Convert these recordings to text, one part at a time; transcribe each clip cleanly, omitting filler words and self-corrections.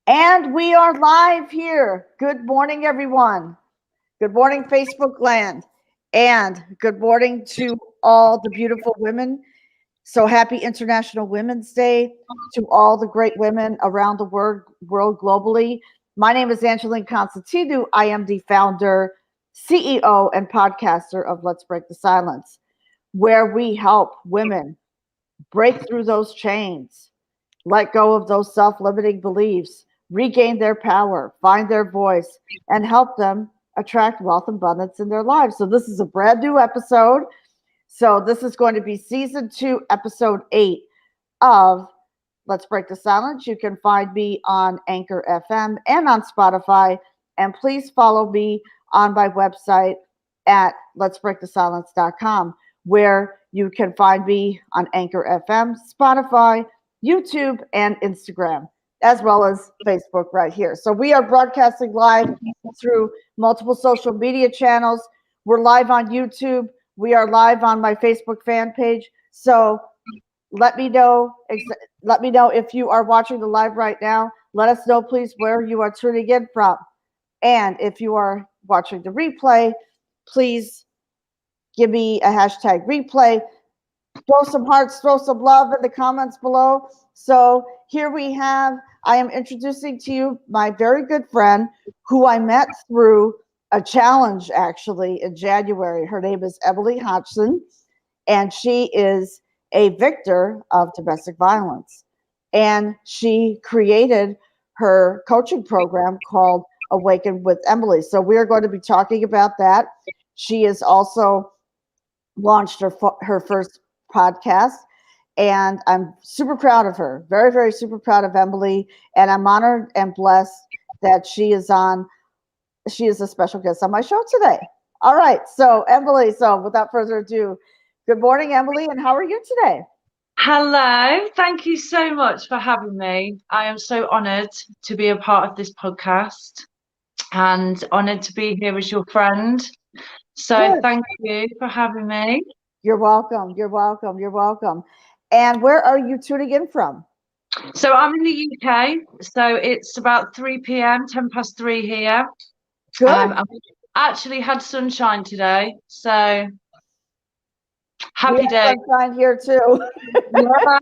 And we are live here. Good morning, everyone. Good morning, Facebook land. And good morning to all the beautiful women. So happy International Women's Day to all the great women around the world globally. My name is Angeline Constantinu. I am the founder, CEO, and podcaster of Let's Break the Silence, where we help women break through those chains, let go of those self limiting beliefs, regain their power, find their voice, and help them attract wealth and abundance in their lives. So, this is a brand new episode. So, this is going to be season 2, episode 8 of Let's Break the Silence. You can find me on Anchor FM and on Spotify. And please follow me on my website at letsbreakthesilence.com, where you can find me on Anchor FM, Spotify, YouTube, and Instagram, as well as Facebook right here. So we are broadcasting live through multiple social media channels. We're live on YouTube. We are live on my Facebook fan page. So let me know if you are watching the live right now. Let us know, please, where you are tuning in from. And if you are watching the replay, please give me a hashtag replay. Throw some hearts, throw some love in the comments below. So here we have, I am introducing to you my very good friend who I met through a challenge actually in January. Her name is Emily Hodgson, and she is a victor of domestic violence. And she created her coaching program called Awaken with Emily. So we're going to be talking about that. She has also launched her first podcast, and I'm super proud of her. Very, very super proud of Emily, and I'm honored and blessed that she is a special guest on my show today. All right, so Emily, so without further ado, good morning, Emily, and how are you today? Hello, thank you so much for having me. I am so honored to be a part of this podcast and honored to be here as your friend. So Good. thank you for having me. You're welcome. You're welcome. You're welcome. And where are you tuning in from? So I'm in the UK, so it's about 3 p.m., 10 past 3 here. Good. I've actually had sunshine today, so We happy day. have sunshine here too. Yeah,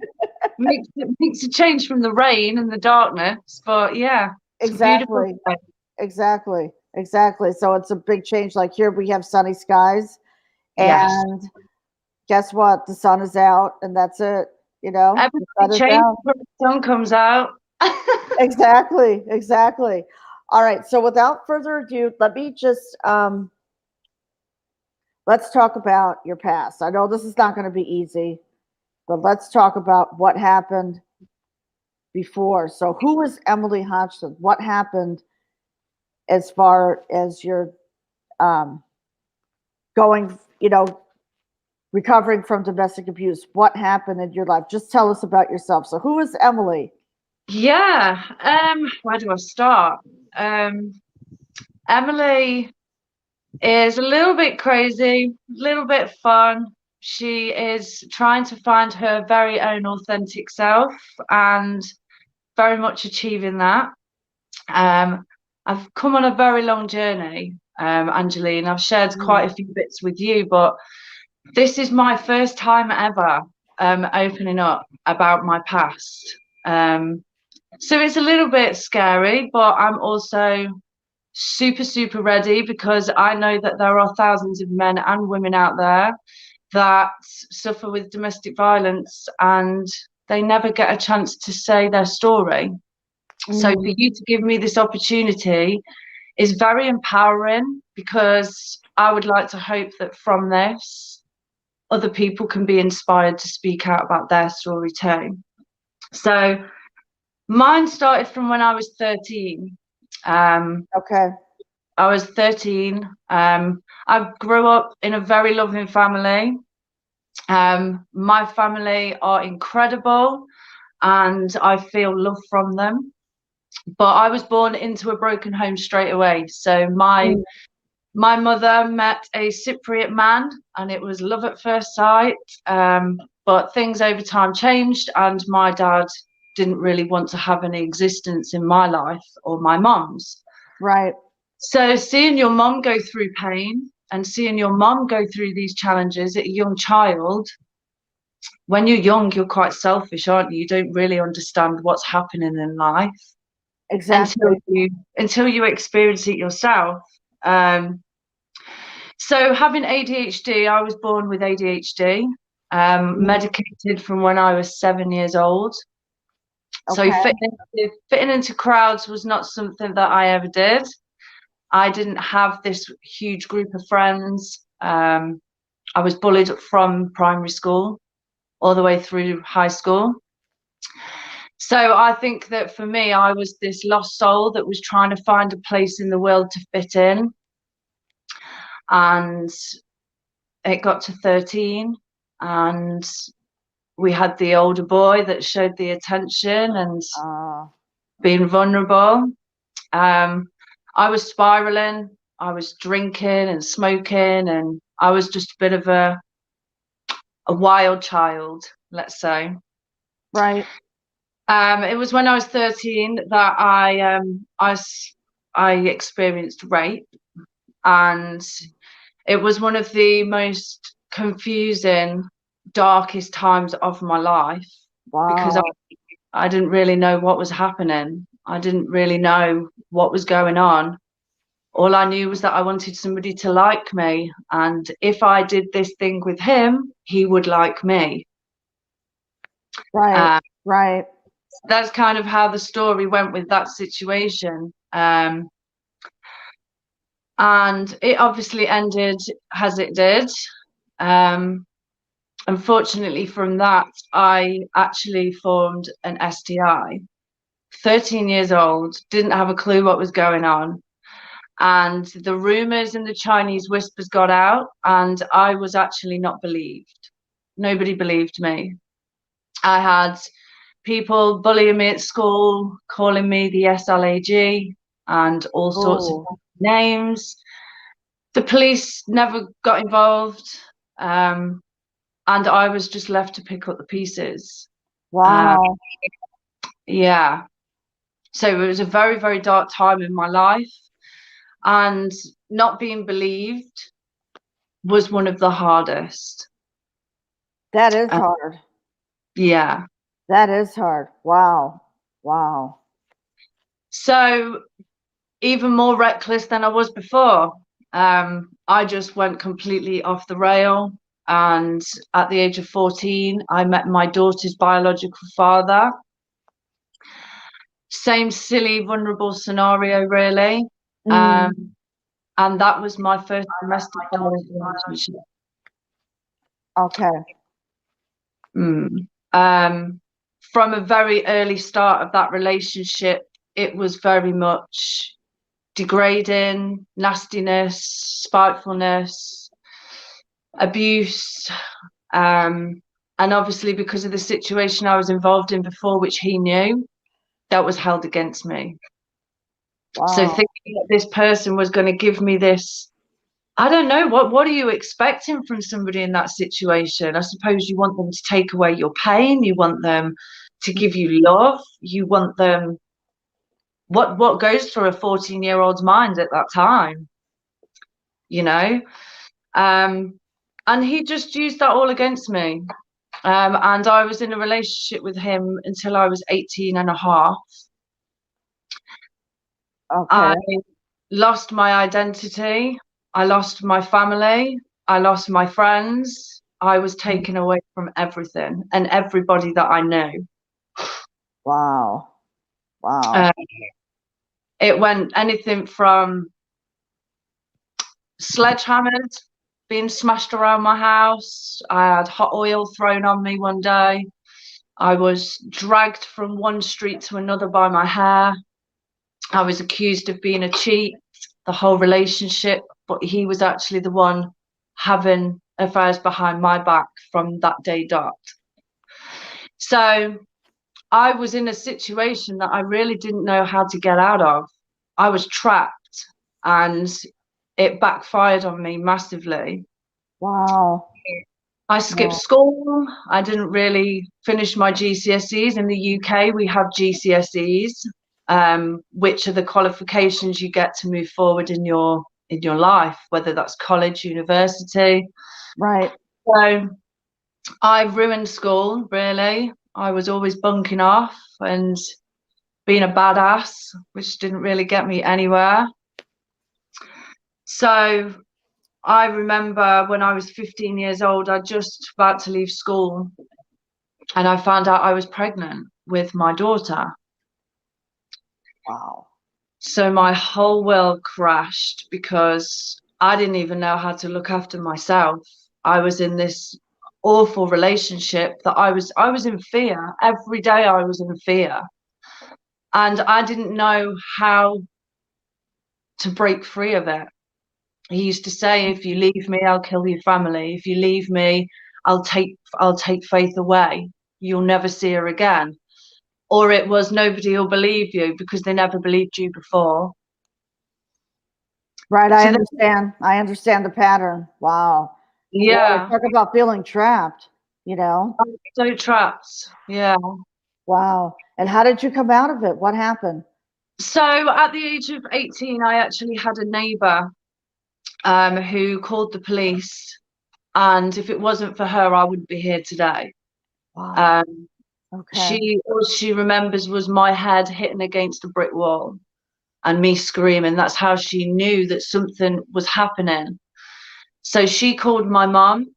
makes a change from the rain and the darkness, but yeah, it's a beautiful Exactly. day. Exactly. Exactly. So it's a big change. Like here we have sunny skies, Yes. and guess what? The sun is out, and that's it. The sun Everything is changes out. when the sun comes out. Exactly. Exactly. All right. So without further ado, let me just let's talk about your past. I know this is not going to be easy, but let's talk about what happened before. So who is Emily Hodgson? What happened as far as your um, going, recovering from domestic abuse? What happened in your life? Just tell us about yourself. So who is Emily? Yeah, where do I start? Um, Emily is a little bit crazy, a little bit fun. She is trying to find her very own authentic self and very much achieving that. Um, I've come on a very long journey, Angeline. I've shared quite a few bits with you, but this is my first time ever opening up about my past. So it's a little bit scary, but I'm also super, super ready because I know that there are thousands of men and women out there that suffer with domestic violence and they never get a chance to say their story. So for you to give me this opportunity is very empowering because I would like to hope that from this, other people can be inspired to speak out about their story too. So mine started from when I was 13. Okay. I was 13. I grew up in a very loving family. My family are incredible and I feel love from them. But I was born into a broken home straight away. So my mother met a Cypriot man and it was love at first sight. But things over time changed and my dad didn't really want to have any existence in my life or my mom's. Right. So seeing your mom go through pain and seeing your mom go through these challenges at a young child, when you're young, you're quite selfish, aren't you? You don't really understand what's happening in life Exactly. until you experience it yourself. So having ADHD, I was born with ADHD, medicated from when I was 7 years old. So Okay. fitting into crowds was not something that I ever did. I didn't have this huge group of friends. I was bullied from primary school all the way through high school. So I think that for me, I was this lost soul that was trying to find a place in the world to fit in. And it got to 13 and we had the older boy that showed the attention and being vulnerable. I was spiraling. I was drinking and smoking, and I was just a bit of a wild child, let's say. Right. It was when I was 13 that I experienced rape, and it was one of the most confusing, darkest times of my life. Wow. Because I didn't really know what was happening. I didn't really know what was going on. All I knew was that I wanted somebody to like me, and if I did this thing with him, he would like me. Right. Right. That's kind of how the story went with that situation. And it obviously ended as it did. Unfortunately, from that, I actually formed an STI. 13 years old, didn't have a clue what was going on. And the rumors and the Chinese whispers got out, and I was actually not believed. Nobody believed me. I had people bullying me at school, calling me the SLAG and all sorts of names. The police never got involved, and I was just left to pick up the pieces. Wow. Yeah. So it was a very, very dark time in my life, and not being believed was one of the hardest. That is hard. Yeah. That is hard. Wow. Wow. So even more reckless than I was before. I just went completely off the rail. And at the age of 14, I met my daughter's biological father. Same silly, vulnerable scenario, really. And that was my first domestic violence relationship. Okay. From a very early start of that relationship, it was very much degrading, nastiness, spitefulness, abuse. And obviously, because of the situation I was involved in before, which he knew, that was held against me. Wow. So thinking that this person was going to give me this, I don't know, what are you expecting from somebody in that situation? I suppose you want them to take away your pain, you want them to give you love, you want them, what goes through a 14-year-old's mind at that time, you know? And he just used that all against me. And I was in a relationship with him until I was 18 and a half. Okay. I lost my identity. I lost my family. I lost my friends. I was taken away from everything and everybody that I knew. Wow. Wow. It went anything from sledgehammers being smashed around my house. I had hot oil thrown on me one day. I was dragged from one street to another by my hair. I was accused of being a cheat the whole relationship, but he was actually the one having affairs behind my back from that day dot. So I was in a situation that I really didn't know how to get out of. I was trapped, and it backfired on me massively. Wow. I skipped school. I didn't really finish my GCSEs. In the UK, we have GCSEs, which are the qualifications you get to move forward in your life, whether that's college, university. Right. So I ruined school, really. I was always bunking off and being a badass, which didn't really get me anywhere. So I remember when I was 15 years old, I just about to leave school, and I found out I was pregnant with my daughter. Wow. So my whole world crashed because I didn't even know how to look after myself. I was in this awful relationship that I was in fear. Every day I was in fear. And I didn't know how to break free of it. He used to say, if you leave me, I'll kill your family. If you leave me, I'll take Faith away. You'll never see her again. Or it was, nobody will believe you because they never believed you before. Right. I understand. I understand the pattern. Wow. Yeah. Boy, talk about feeling trapped, you know? So trapped. Yeah. Wow. And how did you come out of it? What happened? So at the age of 18, I actually had a neighbor who called the police. And if it wasn't for her, I wouldn't be here today. Wow. Okay. All she remembers was my head hitting against a brick wall and me screaming. That's how she knew that something was happening. So she called my mom.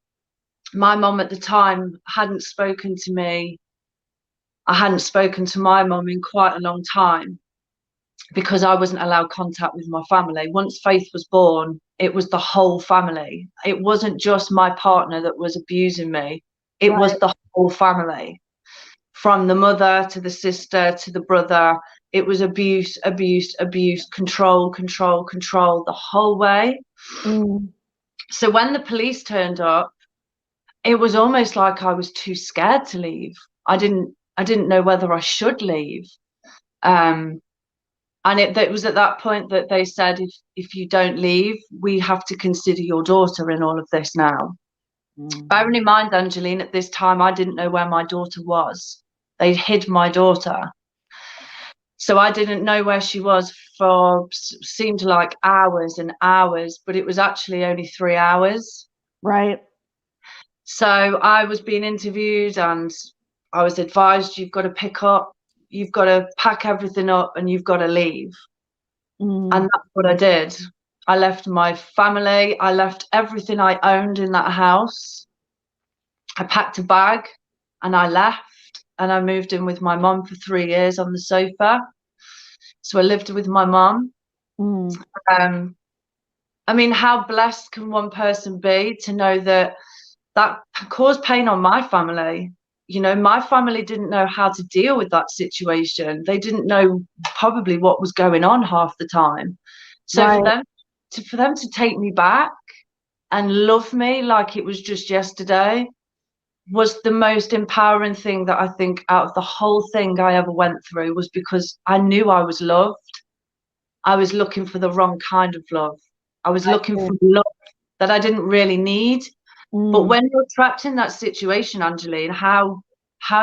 My mom at the time hadn't spoken to me. I hadn't spoken to my mom in quite a long time because I wasn't allowed contact with my family. Once Faith was born, it was the whole family. It wasn't just my partner that was abusing me. It was the whole family. From the mother to the sister to the brother, it was abuse, abuse, abuse, control, control, control the whole way. So when the police turned up, it was almost like I was too scared to leave. I didn't know whether I should leave. And it was at that point that they said, if you don't leave, we have to consider your daughter in all of this now. Bearing in mind, Angeline, at this time, I didn't know where my daughter was. They'd hid my daughter. So I didn't know where she was for seemed like hours and hours, but it was actually only 3 hours. Right. So I was being interviewed and I was advised, you've got to pick up, you've got to pack everything up and you've got to leave. And that's what I did. I left my family. I left everything I owned in that house. I packed a bag and I left, and I moved in with my mom for 3 years on the sofa. So I lived with my mom. I mean, how blessed can one person be to know that caused pain on my family? You know, my family didn't know how to deal with that situation. They didn't know probably what was going on half the time. So for them to take me back and love me like it was just yesterday was the most empowering thing that I think out of the whole thing I ever went through, was because I knew I was loved. I was looking for the wrong kind of love. I was looking for love that I didn't really need. But when you're trapped in that situation, Angeline, how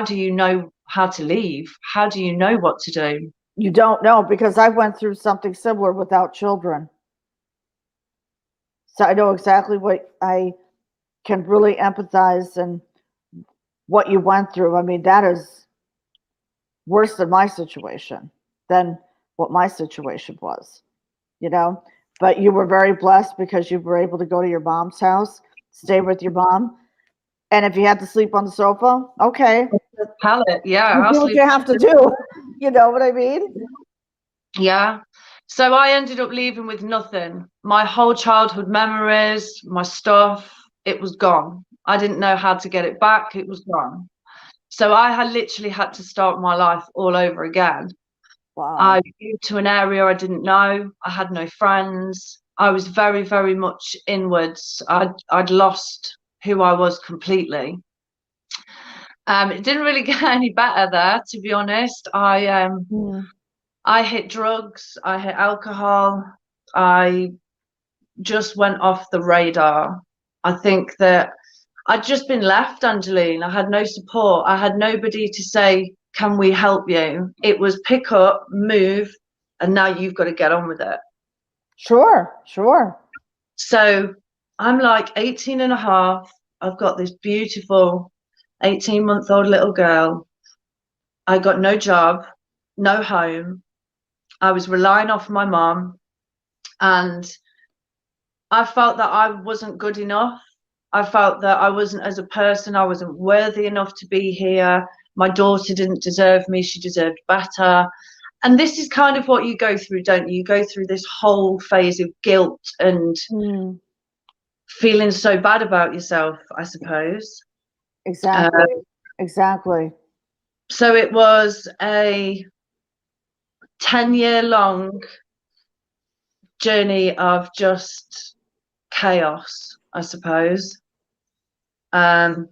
do you know how to leave? How do you know what to do? You don't know, because I went through something similar without children. So I know exactly what I can really empathize and what you went through. I mean, that is worse than my situation, than what my situation was, you know. But you were very blessed because you were able to go to your mom's house, stay with your mom. And if you had to sleep on the sofa, okay. Pallet, yeah. You do what you have to do. You know what I mean? Yeah. So I ended up leaving with nothing. My whole childhood memories, my stuff, it was gone. I didn't know how to get it back. It was gone. So I had literally had to start my life all over again. Wow. I moved to an area I didn't know. I had no friends. I was very, very much inwards. I'd lost who I was completely. It didn't really get any better there, to be honest. I hit drugs. I hit alcohol. I just went off the radar. I think that I'd just been left, Angeline. I had no support. I had nobody to say, can we help you? It was pick up, move, and now you've got to get on with it. Sure, sure. So I'm like 18 and a half. I've got this beautiful 18-month-old little girl. I got no job, no home. I was relying off my mom, and I felt that I wasn't good enough. I felt that I wasn't, as a person, I wasn't worthy enough to be here. My daughter didn't deserve me. She deserved better. And this is kind of what you go through, don't you? You go through this whole phase of guilt and feeling so bad about yourself, I suppose. Exactly. Exactly. So it was a 10-year long journey of just chaos, I suppose. And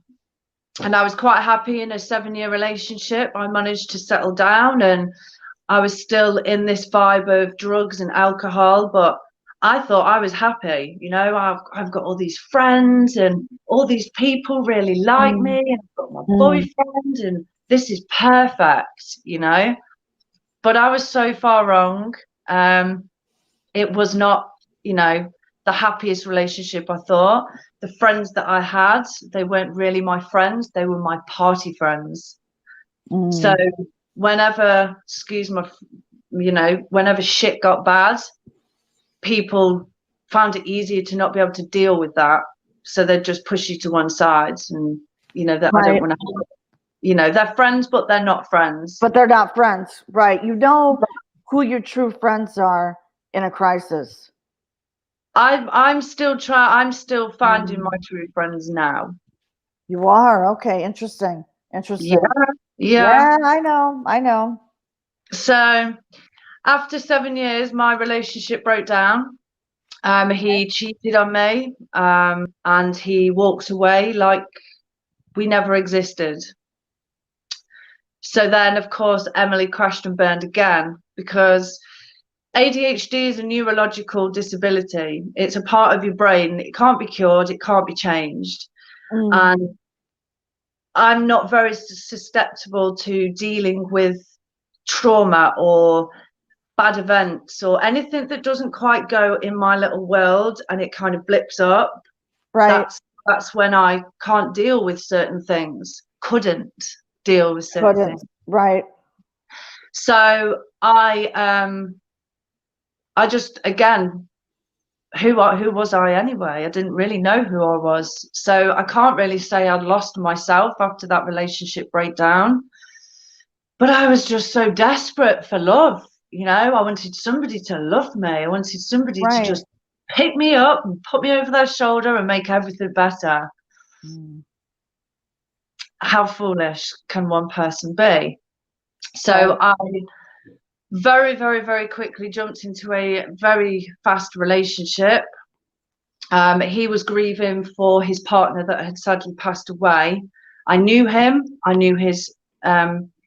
I was quite happy in a 7-year relationship. I managed to settle down, and I was still in this vibe of drugs and alcohol, but I thought I was happy. You know, I've got all these friends, and all these people really like me, and I've got my boyfriend, and this is perfect, you know. But I was so far wrong. It was not, you know, the happiest relationship, I thought. The friends that I had, they weren't really my friends. They were my party friends. So whenever, excuse my, you know, whenever shit got bad, people found it easier to not be able to deal with that. So they'd just push you to one side, and, you know, that I don't want to, you know, they're friends, but they're not friends. But they're not friends, right? You know who your true friends are in a crisis. I'm still finding my true friends now. You are? Okay, interesting. Interesting. Yeah. I know. So after 7 years, my relationship broke down. He cheated on me, and he walked away like we never existed. So then, of course, Emily crashed and burned again, because ADHD is a neurological disability. It's a part of your brain. It can't be cured. It can't be changed. And I'm not very susceptible to dealing with trauma or bad events or anything that doesn't quite go in my little world, and it kind of blips up. Right. That's when I can't deal with certain things. Couldn't deal with certain things. Right. So I just, again, who was I anyway? I didn't really know who I was. So I can't really say I'd lost myself after that relationship breakdown. But I was just so desperate for love. You know, I wanted somebody to love me. I wanted somebody to just pick me up and put me over their shoulder and make everything better. How foolish can one person be? So I very, very, very quickly jumped into a very fast relationship. He was grieving for his partner that had sadly passed away. I knew him. I knew his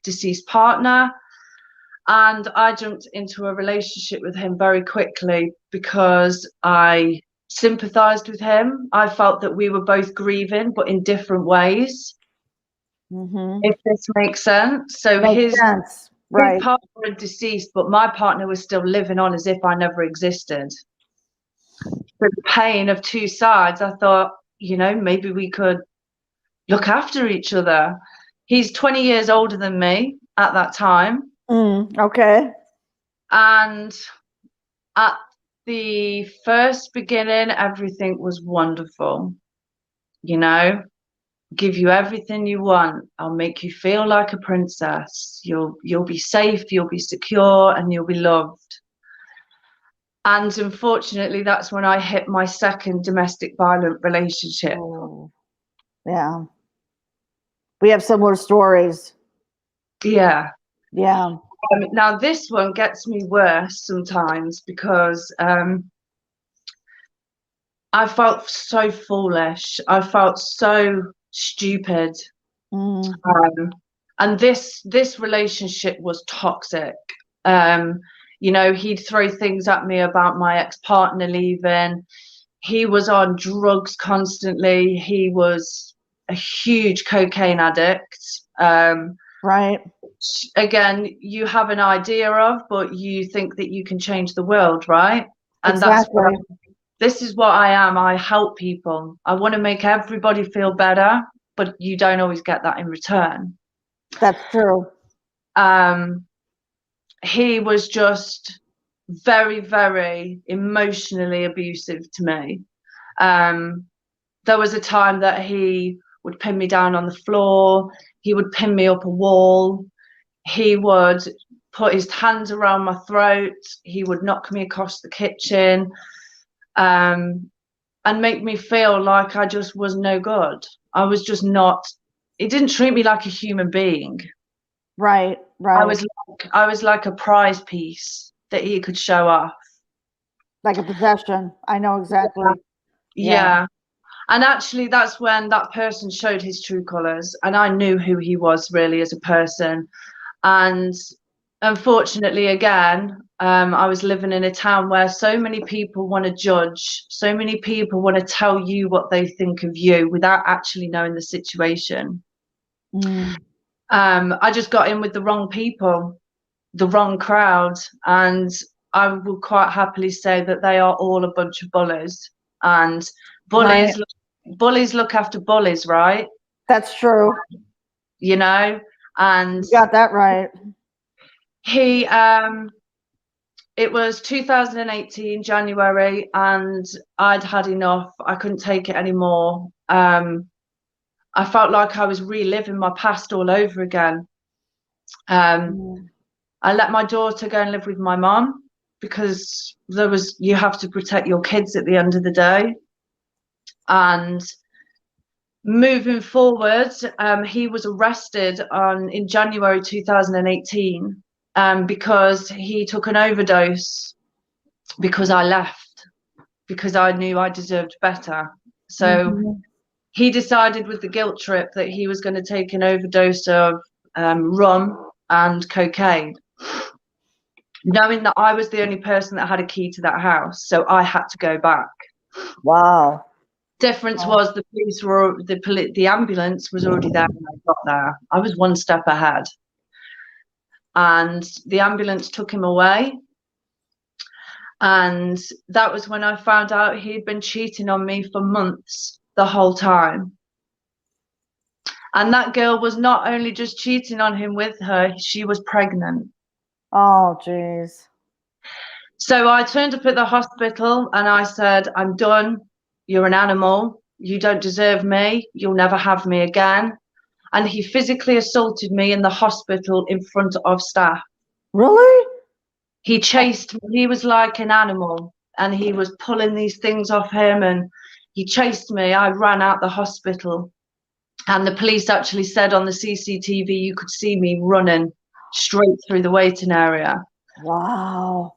deceased partner. And I jumped into a relationship with him very quickly because I sympathized with him. I felt that we were both grieving, but in different ways. If this makes sense. So his partner had deceased, but my partner was still living on as if I never existed. For the pain of two sides, I thought, you know, maybe we could look after each other. He's 20 years older than me at that time. Okay. And at the first beginning, everything was wonderful. You know, give you everything you want. I'll make you feel like a princess. You'll be safe, you'll be secure, and you'll be loved. And unfortunately, that's when I hit my second domestic violent relationship. Yeah. We have similar stories. Yeah. Yeah. Now this one gets me worse sometimes because I felt so foolish. I felt so stupid. And this relationship was toxic. You know, he'd throw things at me about my ex-partner leaving. He was on drugs constantly. He was a huge cocaine addict. Right. Again, you have an idea of, but you think that you can change the world, right? And Exactly. this is what I am. I help people. I want to make everybody feel better, but you don't always get that in return. That's true. He was just very, very emotionally abusive to me. There was a time that he would pin me down on the floor. He would pin me up a wall. He would put his hands around my throat. He would knock me across the kitchen, and make me feel like I just was no good. I was just not. He didn't treat me like a human being. Right. I was like a prize piece that he could show off. Like a possession. I know exactly. Yeah. And actually, that's when that person showed his true colors, and I knew who he was really as a person. And unfortunately, again, I was living in a town where so many people want to judge, so many people want to tell you what they think of you without actually knowing the situation. I just got in with the wrong people, the wrong crowd, and I will quite happily say that they are all a bunch of bullies. And bullies, Right. bullies look after bullies, right? That's true. You know, and you got that right. He, it was 2018 January, and I'd had enough. I couldn't take it anymore. I felt like I was reliving my past all over again. I let my daughter go and live with my mom because you have to protect your kids at the end of the day. And moving forward, he was arrested in January 2018 because he took an overdose because I left, because I knew I deserved better. So he decided with the guilt trip that he was going to take an overdose of rum and cocaine, knowing that I was the only person that had a key to that house. So I had to go back. Wow. Difference was the police were the ambulance was already there when I got there. I was one step ahead, and the ambulance took him away. And that was when I found out he'd been cheating on me for months, the whole time. And that girl was not only just cheating on him with her, she was pregnant. Oh, geez. So I turned up at the hospital and I said, I'm done. You're an animal. You don't deserve me. You'll never have me again. And he physically assaulted me in the hospital in front of staff. Really? He chased me. He was like an animal, and he was pulling these things off him, and he chased me. I ran out the hospital, and the police actually said on the CCTV you could see me running straight through the waiting area. Wow.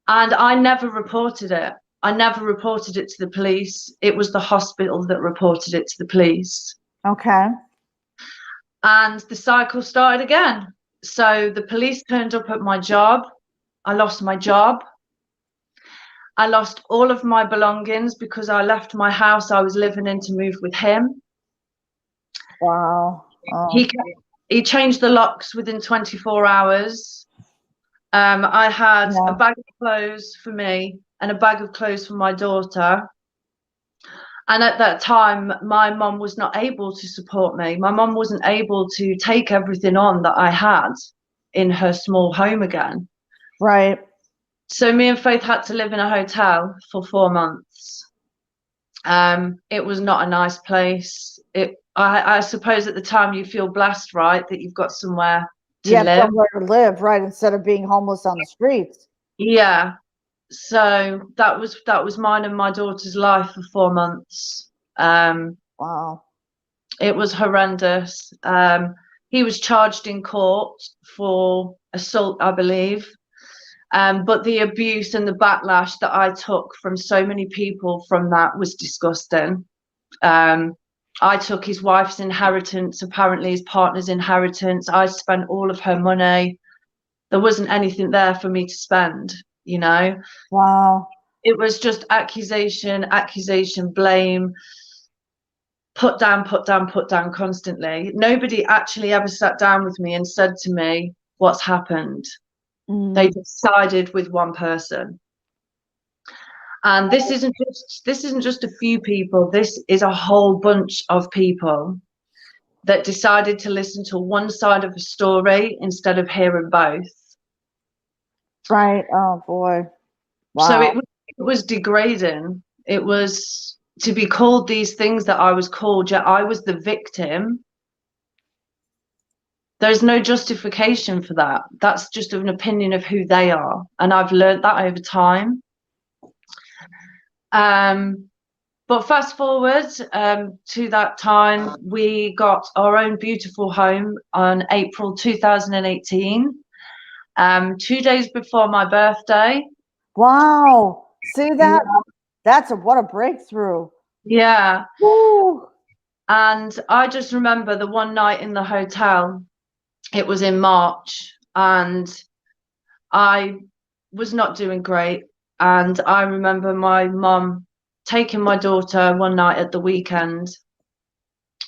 And I never reported it. I never reported it to the police. It was the hospital that reported it to the police. Okay. And the cycle started again. So the police turned up at my job. I lost my job. I lost all of my belongings because I left my house I was living in to move with him. Wow. Oh. He changed the locks within 24 hours. I had a bag of clothes for me and a bag of clothes for my daughter. And at that time, my mum was not able to support me. My mum wasn't able to take everything on that I had in her small home again. Right. So me and Faith had to live in a hotel for 4 months. It was not a nice place. I suppose at the time you feel blessed, right, that you've got somewhere to live. Somewhere to live, right, instead of being homeless on the streets. Yeah. So that was mine and my daughter's life for 4 months. Wow. It was horrendous. He was charged in court for assault, I believe. But the abuse and the backlash that I took from so many people from that was disgusting. I took his wife's inheritance, apparently his partner's inheritance. I spent all of her money. There wasn't anything there for me to spend, you know. Wow. It was just accusation, blame. put down, put down, put down constantly. Nobody actually ever sat down with me and said to me, what's happened? They decided with one person. And this isn't just a few people. This is a whole bunch of people that decided to listen to one side of a story instead of hearing both. Right. Oh boy. Wow. So it was degrading. It was to be called these things that I was called, yet I was the victim. There's no justification for that. That's just an opinion of who they are. And I've learned that over time. But fast forward to that time, we got our own beautiful home on April 2018, 2 days before my birthday. Wow. See that? Yeah. What a breakthrough. Yeah. Woo. And I just remember the one night in the hotel, it was in March, and I was not doing great. And I remember my mum taking my daughter one night at the weekend,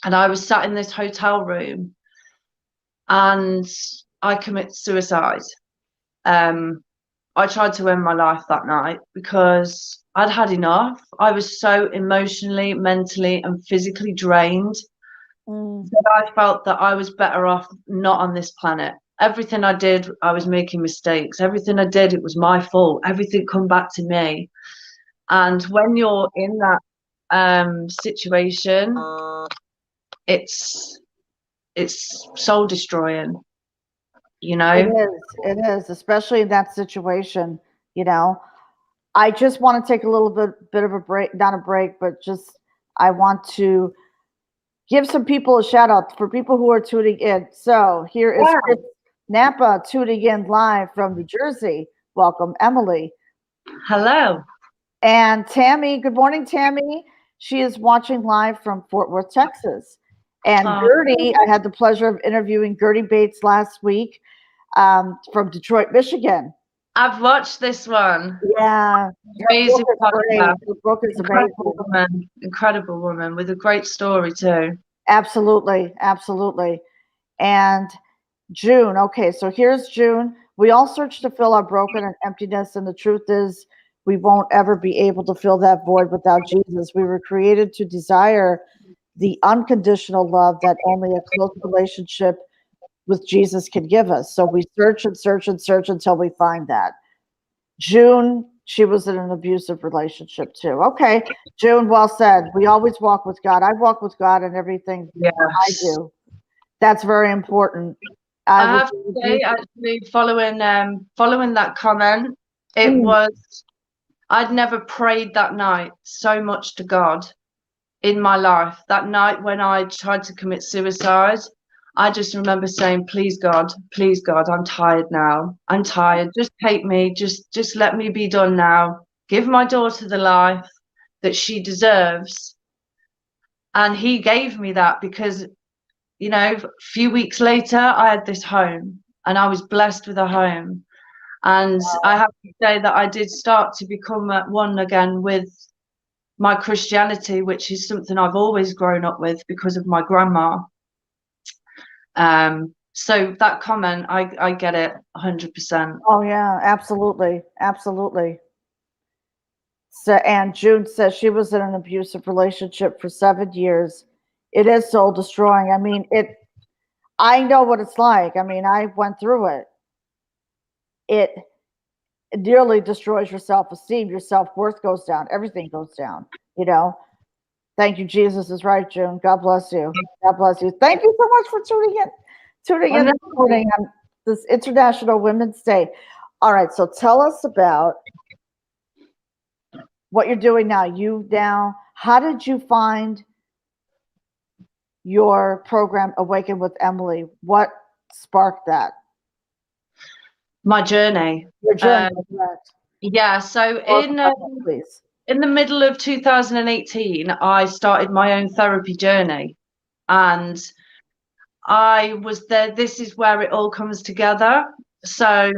and I was sat in this hotel room and I committed suicide. I tried to end my life that night because I'd had enough. I was so emotionally, mentally, and physically drained that I felt that I was better off not on this planet. Everything I did, I was making mistakes. Everything I did, it was my fault. Everything come back to me. And when you're in that situation, it's soul destroying, you know. It is, especially in that situation. I just want to take a little bit of a break, not a break, but just I want to give some people a shout out for people who are tuning in. So here is Chris Napa tuning in live from New Jersey. Welcome, Emily. Hello. And Tammy, good morning, Tammy. She is watching live from Fort Worth, Texas. And Gertie, I had the pleasure of interviewing Gertie Bates last week from Detroit, Michigan. I've watched this one. Yeah. Crazy. The book is amazing. Incredible woman with a great story too. Absolutely. Absolutely. And June. Okay, so here's June. We all search to fill our broken and emptiness, and the truth is we won't ever be able to fill that void without Jesus. We were created to desire the unconditional love that only a close relationship with Jesus can give us. So we search and search and search until we find that. June, she was in an abusive relationship too. Okay, June, well said. We always walk with God. I walk with God in everything I do. That's very important. I have to say, actually, following that comment, it was, I'd never prayed that night so much to God in my life. That night when I tried to commit suicide, I just remember saying, please God, I'm tired now. I'm tired. Just take me. Just let me be done now. Give my daughter the life that she deserves. And he gave me that because, you know, a few weeks later, I had this home and I was blessed with a home. And I have to say that I did start to become one again with my Christianity, which is something I've always grown up with because of my grandma. So that comment, I get it 100%. Oh yeah, absolutely. Absolutely. So, and June says she was in an abusive relationship for 7 years. It is soul destroying. I mean, I know what it's like. I mean, I went through it. It nearly destroys your self-esteem. Your self-worth goes down. Everything goes down, Thank you, Jesus is right, June. God bless you. God bless you. Thank you so much for tuning in this morning on this International Women's Day. All right, so tell us about what you're doing now. How did you find your program, Awaken with Emily? What sparked that? My journey. Your journey, yeah. So in the middle of 2018, I started my own therapy journey, and I was there. This is where it all comes together. So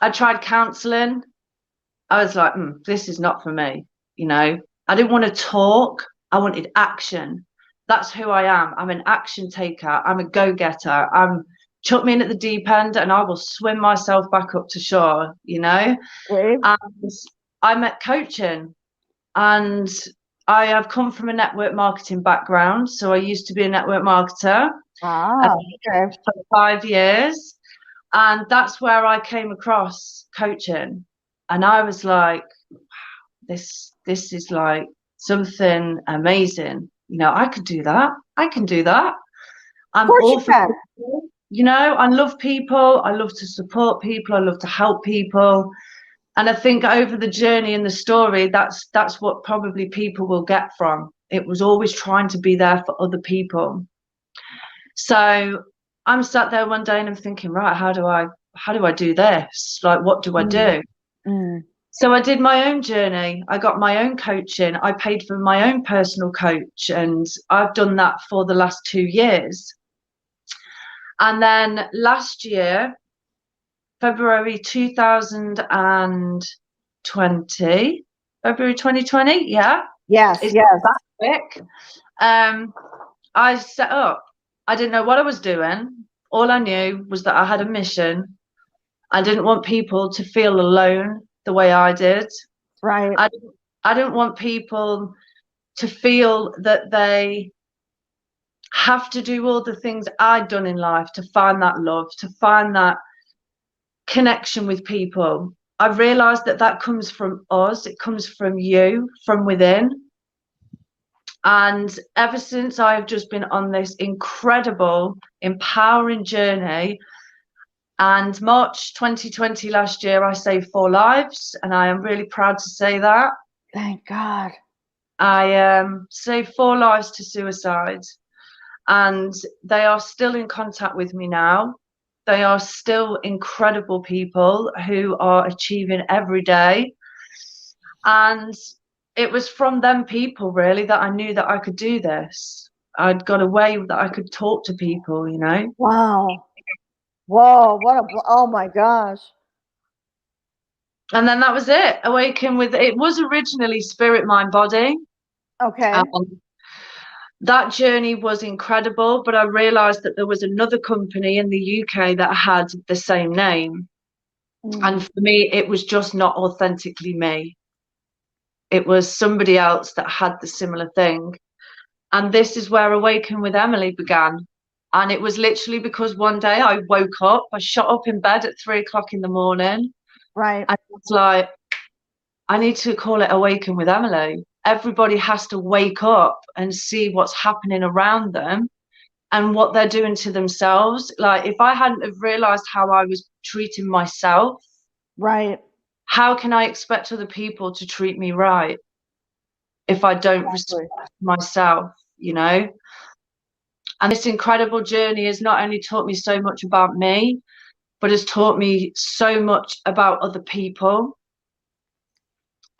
I tried counseling. I was like, this is not for me. I didn't want to talk. I wanted action. That's who I am. I'm an action taker. I'm a go-getter. Chuck me in at the deep end and I will swim myself back up to shore, you know? Great. And I met coaching, and I have come from a network marketing background. So I used to be a network marketer Okay. for 5 years. And that's where I came across coaching. And I was like, this is like something amazing. You know, I could do that. I can do that. I'm Of course all you for can. people. You know, I love people. I love to support people. I love to help people. And I think over the journey and the story, that's what probably people will get from. It was always trying to be there for other people. So I'm sat there one day and I'm thinking, right, how do I do this? Like, what do I do? Mm. So I did my own journey. I got my own coaching. I paid for my own personal coach, and I've done that for the last 2 years. And then last year, February 2020, February 2020, yeah. Yes, It's yes. that quick. I set up. I didn't know what I was doing. All I knew was that I had a mission. I didn't want people to feel alone the way I did. Right. I didn't want people to feel that they have to do all the things I'd done in life to find that love, to find that connection with people. I realized that comes from us. It comes from you, from within. And ever since I've just been on this incredible, empowering journey, and March 2020 last year, I saved 4 lives, and I am really proud to say that. Thank God. I saved 4 lives to suicide, and they are still in contact with me now. They are still incredible people who are achieving every day. And it was from them people really that I knew that I could do this. I'd got a way that I could talk to people, you know. Wow. Whoa, oh my gosh. And then that was it. Awaken with, it was originally Spirit, Mind, Body. Okay. That journey was incredible, but I realized that there was another company in the UK that had the same name. And for me, it was just not authentically me. It was somebody else that had the similar thing. And this is where Awaken with Emily began. And it was literally because one day I woke up, I shot up in bed at 3 o'clock in the morning. Right. And I was like, I need to call it Awaken with Emily. Everybody has to wake up and see what's happening around them and what they're doing to themselves. Like, if I hadn't have realized how I was treating myself, right, how can I expect other people to treat me right if I don't respect myself, you know? And this incredible journey has not only taught me so much about me, but has taught me so much about other people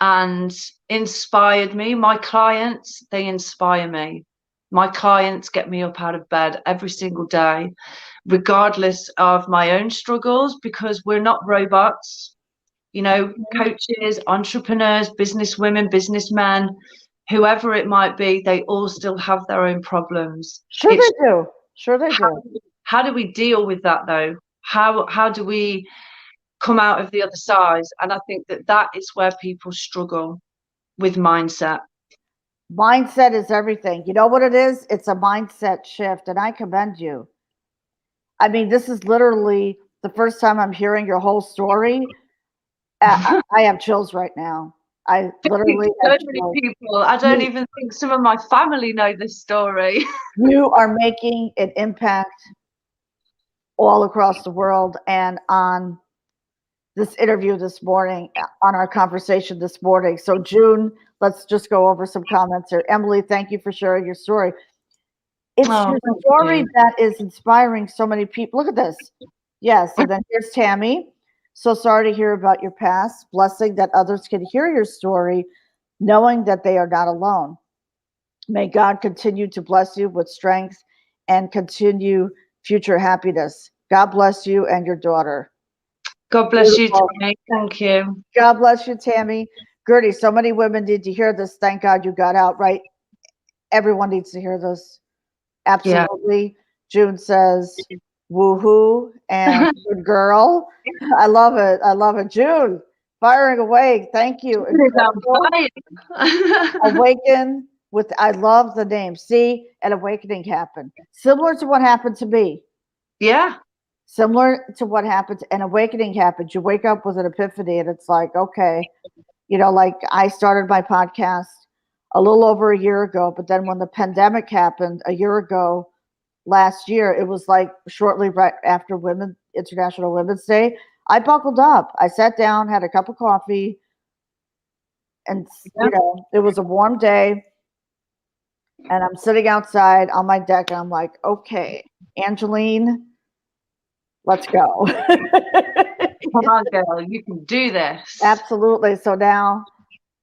and inspired me. My clients, they inspire me. My clients get me up out of bed every single day, regardless of my own struggles, because we're not robots. You know, coaches, entrepreneurs, business women, businessmen, whoever it might be, they all still have their own problems. Sure they do. Sure they do. How do we deal with that though? How do we come out of the other side? And I think that is where people struggle with mindset. Mindset is everything. You know what it is? It's a mindset shift, and I commend you. I mean, this is literally the first time I'm hearing your whole story. I have chills right now. I literally so many people. I don't even think some of my family know this story. You are making an impact all across the world, and on this interview this morning, on our conversation this morning. So June, let's just go over some comments here. Emily, thank you for sharing your story. It's your story that is inspiring so many people. Look at this. Yes. And then here's Tammy. So sorry to hear about your past. Blessing that others can hear your story, knowing that they are not alone. May God continue to bless you with strength and continue future happiness. God bless you and your daughter. God bless you, Tammy. Thank you. God bless you, Tammy. Gertie, so many women need to hear this. Thank God you got out, right? Everyone needs to hear this. Yeah. Absolutely. June says, woohoo and good girl. I love it. I love it. June, firing away. Thank you. Incredible. Awaken with, I love the name. See, an awakening happened. Similar to what happened to me. Yeah. Similar to what happened, an awakening happened. You wake up with an epiphany and it's like, okay, like I started my podcast a little over a year ago, but then when the pandemic happened a year ago, last year, it was like shortly right after International Women's Day, I buckled up. I sat down, had a cup of coffee, and it was a warm day, and I'm sitting outside on my deck, and I'm like, okay, Angeline, let's go. Come on, girl, you can do this. Absolutely. So now,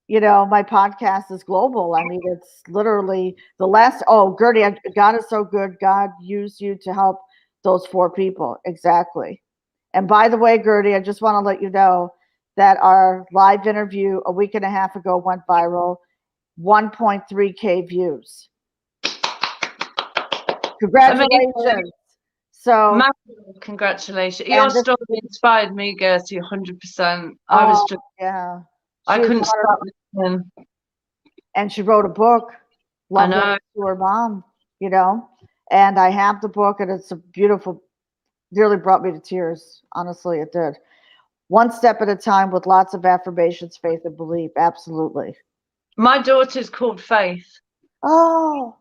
my podcast is global. I mean, it's literally Gertie, God is so good. God used you to help those 4 people. Exactly. And by the way, Gertie, I just want to let you know that our live interview a week and a half ago went viral, 1.3K views. Congratulations. Amazing. So massive congratulations. Your story inspired me, Gertie, 100%. Yeah. I couldn't stop listening. And she wrote a book, Love Letters to Her Mom, and I have the book, and it's a beautiful, really brought me to tears. Honestly, it did. One step at a time with lots of affirmations, faith, and belief. Absolutely. My daughter's called Faith. Oh.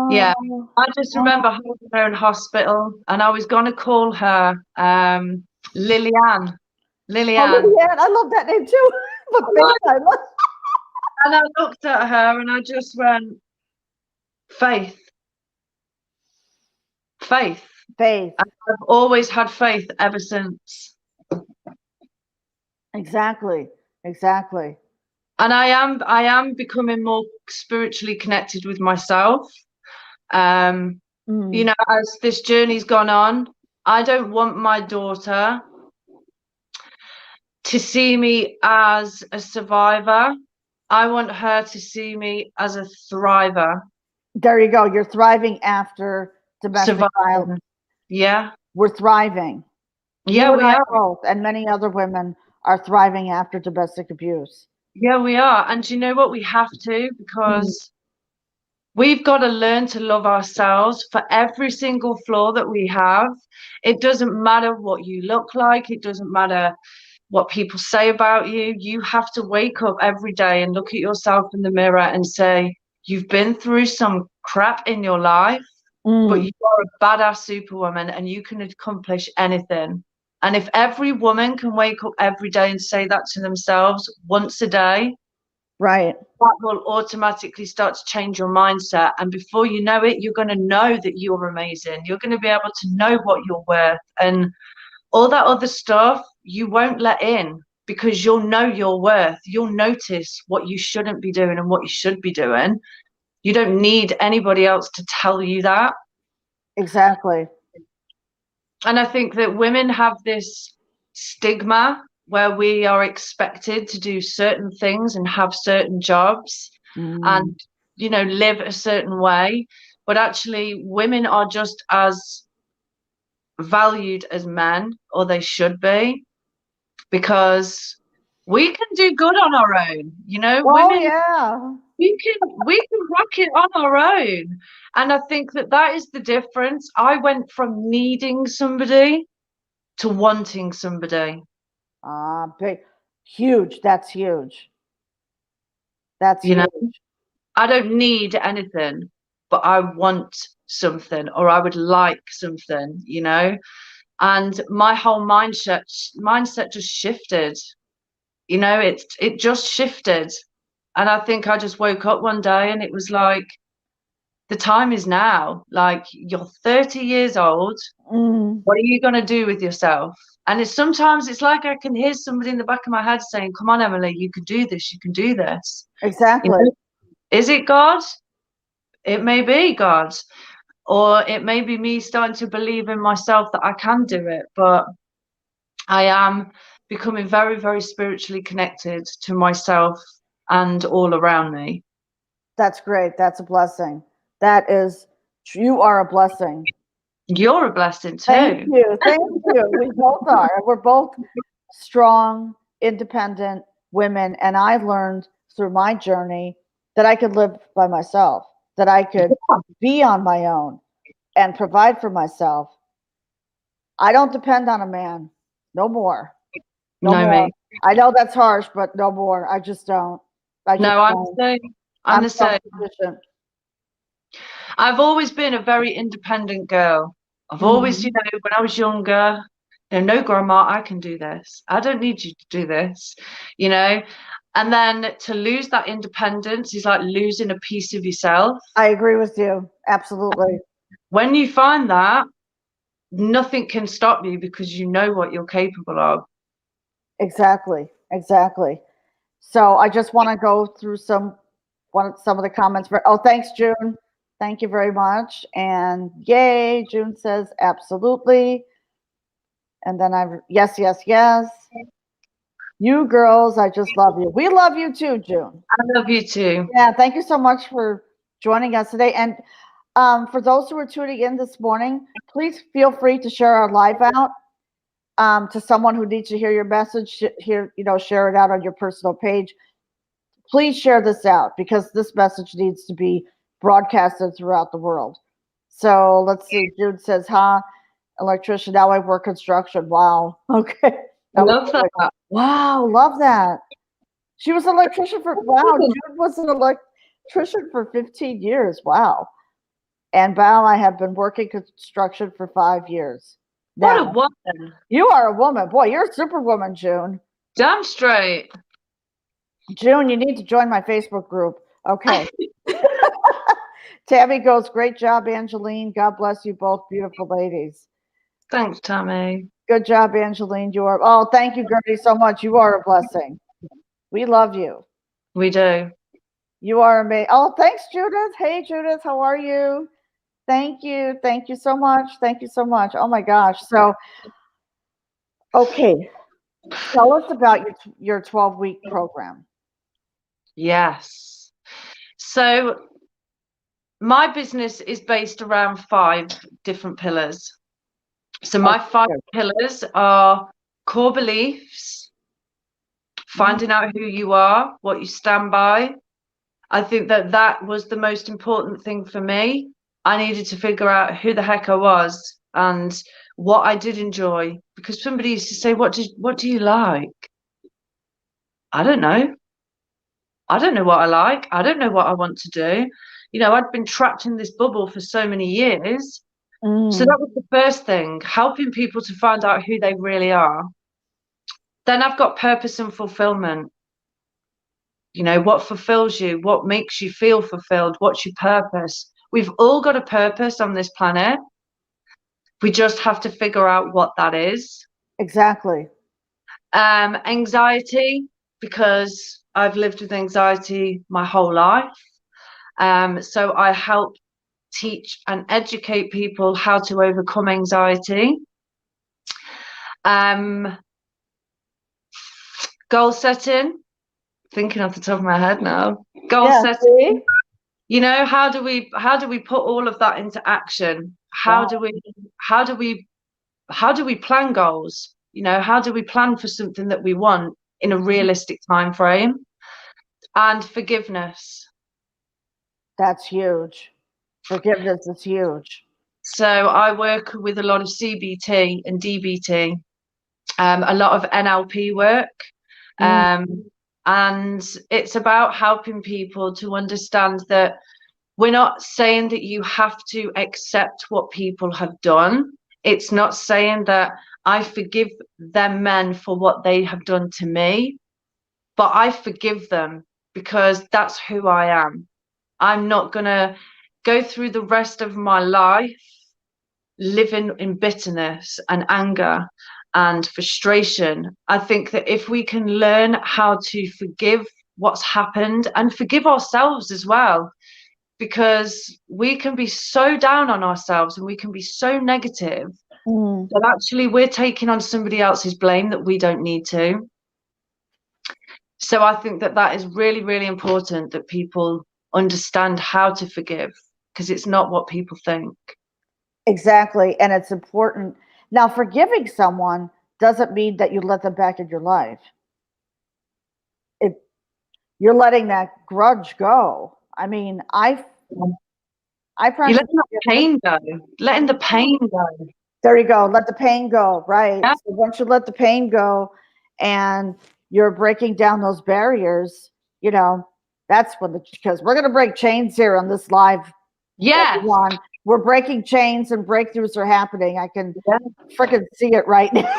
Yeah. I just remember holding her in hospital, and I was going to call her Liliane. Oh, Liliane. I love that name too. But and I looked at her and I just went, Faith. Faith. Faith. I've always had faith ever since. Exactly. Exactly. And I am becoming more spiritually connected with myself. As this journey's gone on, I don't want my daughter to see me as a survivor. I want her to see me as a thriver. There you go. You're thriving after domestic violence. Yeah. We're thriving. Yeah, we are. Both, and many other women are thriving after domestic abuse. Yeah, we are. And you know what? We have to, because we've got to learn to love ourselves for every single flaw that we have. It doesn't matter what you look like. It doesn't matter what people say about you. You have to wake up every day and look at yourself in the mirror and say, you've been through some crap in your life, but you are a badass superwoman and you can accomplish anything. And if every woman can wake up every day and say that to themselves once a day, right, that will automatically start to change your mindset. And before you know it, you're going to know that you're amazing. You're going to be able to know what you're worth. And all that other stuff you won't let in, because you'll know your worth. You'll notice what you shouldn't be doing and what you should be doing. You don't need anybody else to tell you that. Exactly. And I think that women have this stigma where we are expected to do certain things and have certain jobs and, live a certain way. But actually, women are just as valued as men, or they should be, because we can do good on our own. Women, we can rock it on our own. And I think that is the difference. I went from needing somebody to wanting somebody. Big, huge. That's huge. That's huge. I don't need anything, but I want something, or I would like something, and my whole mindset just shifted. It just shifted. And I think I just woke up one day and it was like, the time is now. Like, you're 30 years old. What are you going to do with yourself? And sometimes it's like I can hear somebody in the back of my head saying, come on, Emily, you can do this. You can do this. Exactly. Is it God? It may be God. Or it may be me starting to believe in myself that I can do it. But I am becoming very, very spiritually connected to myself and all around me. That's great. That's a blessing. That is, you are a blessing. You're a blessing Thank too. you. Thank you. We both are. We're both strong, independent women. And I learned through my journey that I could live by myself, that I could be on my own and provide for myself. I don't depend on a man. No more. No No, more. me. I know that's harsh, but no more. I just don't. I just No, I'm don't. the same. I'm I'm the same. self-sufficient. I've always been a very independent girl. I've always, Mhm. when I was younger, no, grandma, I can do this. I don't need you to do this, you know. And then to lose that independence is like losing a piece of yourself. I agree with you. Absolutely. When you find that, nothing can stop you because you know what you're capable of. Exactly. Exactly. So I just want to go through some of the comments. Oh, thanks, June. Thank you very much. And yay, June says absolutely. And then yes, yes, yes. You girls, I just love you. We love you too, June. I love you too. Yeah, thank you so much for joining us today. And for those who are tuning in this morning, please feel free to share our live out to someone who needs to hear your message. Share it out on your personal page. Please share this out because this message needs to be broadcasted throughout the world. So let's see. Jude says, "Huh, electrician. Now I work construction. Wow. Okay. Love that. Wow, love that. She was an electrician for wow. Jude was an electrician for 15 years. Wow. And Val, I have been working construction for 5 years. What a Now, woman. you are a woman. Boy, you're a superwoman, June. Damn straight. June, you need to join my Facebook group. Okay. Tammy goes, great job, Angeline. God bless you both, beautiful ladies. Thanks, Tammy. Good job, Angeline. Oh, thank you, Gertie, so much. You are a blessing. We love you. We do. You are amazing. Oh, thanks, Judith. Hey, Judith, how are you? Thank you. Thank you so much. Thank you so much. Oh my gosh. So, okay. Tell us about your 12-week program. Yes. So my business is based around 5 different pillars. So my 5 pillars are core beliefs, finding out who you are, what you stand by. I think that was the most important thing for me. I needed to figure out who the heck I was and what I did enjoy, because somebody used to say, what do you like? I don't know. I don't know what I like. I don't know what I want to do. I'd been trapped in this bubble for so many years. So that was the first thing, helping people to find out who they really are. Then I've got purpose and fulfillment. What fulfills you? What makes you feel fulfilled? What's your purpose? We've all got a purpose on this planet. We just have to figure out what that is. Exactly. Anxiety, because I've lived with anxiety my whole life. So I help teach and educate people how to overcome anxiety. Goal setting, thinking off the top of my head now. Goal setting. See? How do we put all of that into action? How do we plan goals? How do we plan for something that we want in a realistic time frame? And forgiveness. That's huge. Forgiveness is huge. So I work with a lot of CBT and DBT, a lot of NLP work. And it's about helping people to understand that we're not saying that you have to accept what people have done. It's not saying that I forgive them men for what they have done to me, but I forgive them because that's who I am. I'm not going to go through the rest of my life living in bitterness and anger and frustration. I think that if we can learn how to forgive what's happened and forgive ourselves as well, because we can be so down on ourselves and we can be so negative that actually we're taking on somebody else's blame that we don't need to. So I think that is really, really important that people understand how to forgive, because it's not what people think. Exactly. And it's important. Now, forgiving someone doesn't mean that you let them back in your life. You're letting that grudge go. I mean, I You let practice the forgiveness. pain go, letting the pain go. There you go. Let the pain go. Right. Yeah. So once you let the pain go and you're breaking down those barriers, that's when because we're going to break chains here on this live. Yes. Everyone, we're breaking chains and breakthroughs are happening. I can Yeah. freaking see it right now.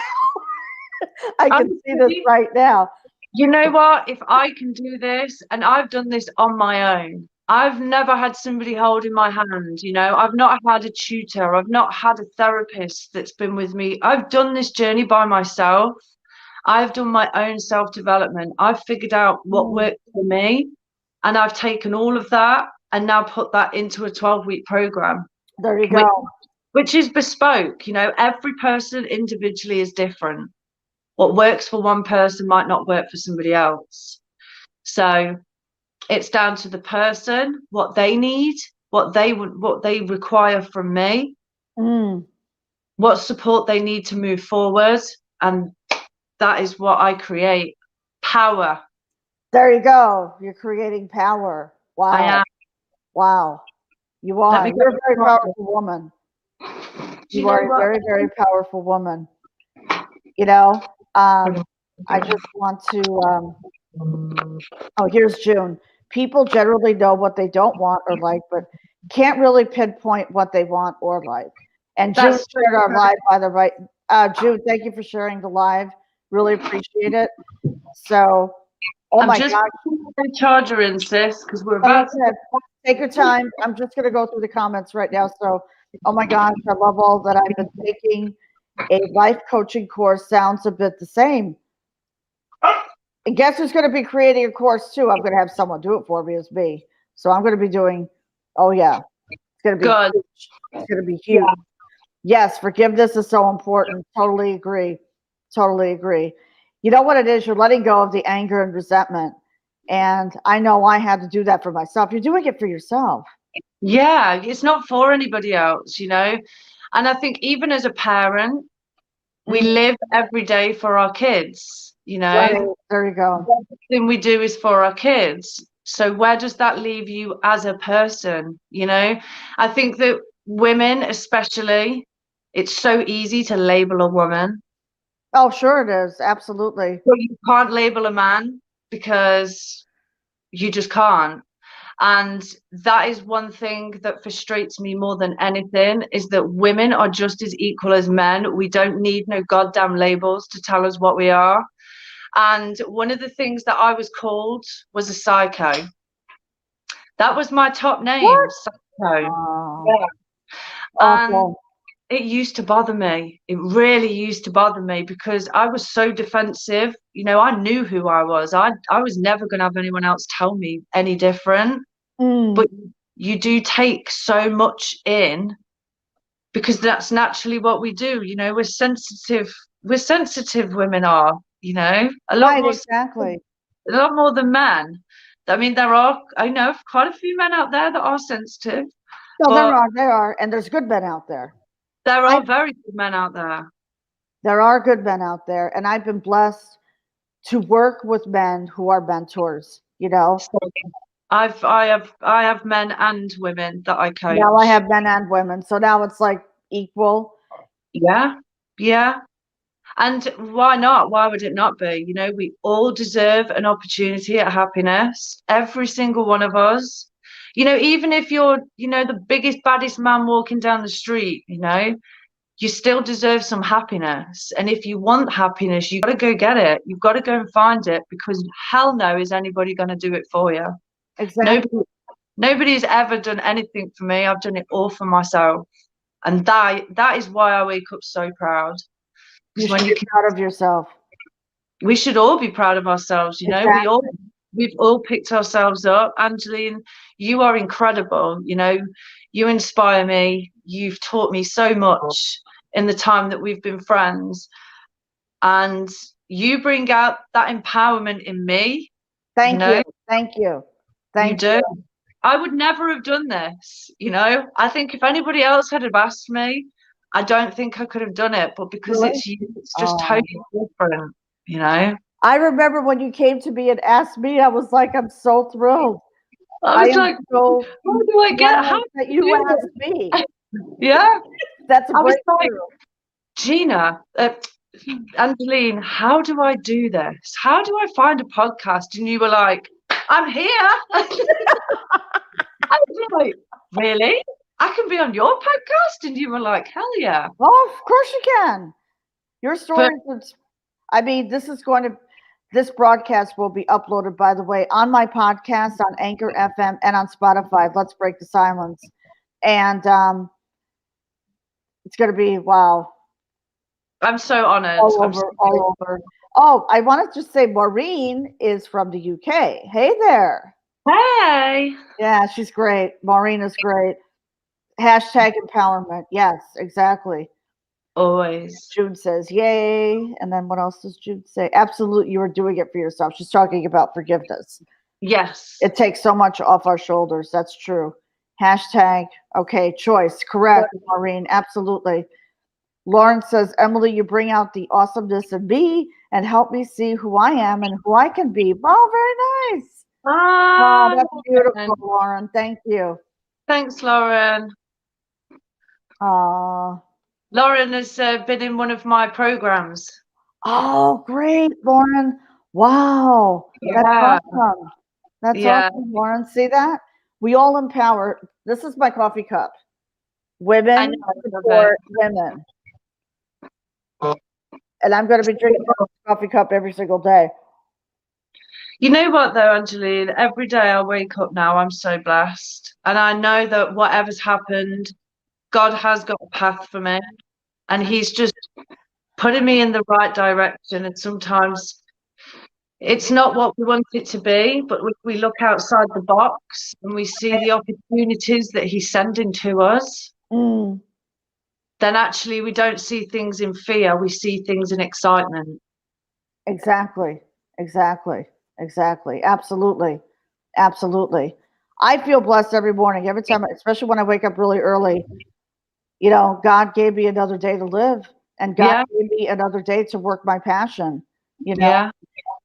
I can see this right now. You know what? If I can do this, and I've done this on my own, I've never had somebody holding my hand, I've not had a tutor, I've not had a therapist that's been with me. I've done this journey by myself. I've done my own self-development. I've figured out what works for me, and I've taken all of that and now put that into a 12-week program. There you go. Which is bespoke. Every person individually is different. What works for one person might not work for somebody else. So it's down to the person, what they need, what they require from me, what support they need to move forward. And that is what I create. Power. There you go. You're creating power. Wow. I am. Wow. You are. You're a very powerful woman. You are a very, very powerful woman. I just want to, here's June. People generally know what they don't want or like, but can't really pinpoint what they want or like. And June shared our live by the right. June, thank you for sharing the live. Really appreciate it. So, my gosh. Charger in, sis, because we're about to take your time. I'm just going to go through the comments right now. So, oh my gosh, I love all that I've been taking. A life coaching course sounds a bit the same. And guess who's going to be creating a course too? I'm going to have someone do it for me. It's me. So I'm going to be doing. Oh yeah, it's going to be good. Huge. It's going to be huge. Yeah. Yes, forgiveness is so important. Totally agree. Totally agree. You know what it is? You're letting go of the anger and resentment. And I know I had to do that for myself. You're doing it for yourself. Yeah, it's not for anybody else, And I think even as a parent, we live every day for our kids, Right. There you go. Everything we do is for our kids. So where does that leave you as a person? I think that women, especially, it's so easy to label a woman. Oh, sure it is. Absolutely. But you can't label a man because you just can't. And that is one thing that frustrates me more than anything, is that women are just as equal as men. We don't need no goddamn labels to tell us what we are. And one of the things that I was called was a psycho. That was my top name, what? Psycho. Oh. Yeah. And it used to bother me. It really used to bother me because I was so defensive. I knew who I was. I was never going to have anyone else tell me any different. But you do take so much in because that's naturally what we do. We're sensitive. We're sensitive, women are, a lot more. Exactly. A lot more than men. I mean, I know quite a few men out there that are sensitive. No, there are, and there's good men out there. There are very good men out there. There are good men out there, and I've been blessed to work with men who are mentors. I have men and women that I coach. Now I have men and women, so now it's like equal. Yeah, yeah. And why not? Why would it not be? We all deserve an opportunity at happiness. Every single one of us. Even if you're, the biggest, baddest man walking down the street, you still deserve some happiness. And if you want happiness, you've got to go get it. You've got to go and find it, because hell no is anybody going to do it for you. Exactly. Nobody's ever done anything for me. I've done it all for myself. And that is why I wake up so proud. You should be proud of yourself. We should all be proud of ourselves. Exactly. We've all picked ourselves up. Angeline, you are incredible. You inspire me. You've taught me so much in the time that we've been friends. And you bring out that empowerment in me. Thank you. Thank you. You do. I would never have done this, you know. I think if anybody else had have asked me, I don't think I could have done it. But because Really? it's you, it's just totally different, you know. I remember when you came to me and asked me, I was like, I'm so thrilled. I I was am like, so how do I get? glad How that do you I do asked me. it? Yeah, That's a I was like, breakthrough. Gina, Angeline, how do I do this? How do I find a podcast? And you were like, I'm here. I was like, really? I can be on your podcast? And you were like, hell yeah. Oh, of course you can. Your But story, I mean, this broadcast will be uploaded, by the way, on my podcast on Anchor FM and on Spotify. Let's Break the Silence. And it's going to be, wow, I'm so honored. all over. Oh, I wanted to say Maureen is from the UK. Hey there. Hey. Yeah, she's great. Maureen is great. Hashtag empowerment. Yes, exactly. Always. Jude says, yay. And then what else does Jude say? Absolutely, you are doing it for yourself. She's talking about forgiveness. Yes. It takes so much off our shoulders. That's true. Hashtag, okay, choice. Correct, Maureen. Absolutely. Lauren says, Emily, you bring out the awesomeness in me and help me see who I am and who I can be. Oh, very nice. Oh, that's beautiful, Lauren. Thank you. Thanks, Lauren. Lauren has been in one of my programs. Oh, great, Lauren. Wow. Yeah. That's awesome. That's awesome, Lauren. See that? We all empower. This is my coffee cup. Women support women. And I'm going to be drinking this coffee cup every single day. You know what, though, Angeline? Every day I wake up now, I'm so blessed. And I know that whatever's happened, God has got a path for me. And He's just putting me in the right direction. And sometimes it's not what we want it to be, but we look outside the box and we see the opportunities that He's sending to us. Then actually we don't see things in fear, we see things in excitement. Exactly. Absolutely. I feel blessed every morning, every time, especially when I wake up really early. You know, God gave me another day to live, and God gave me another day to work my passion, you know,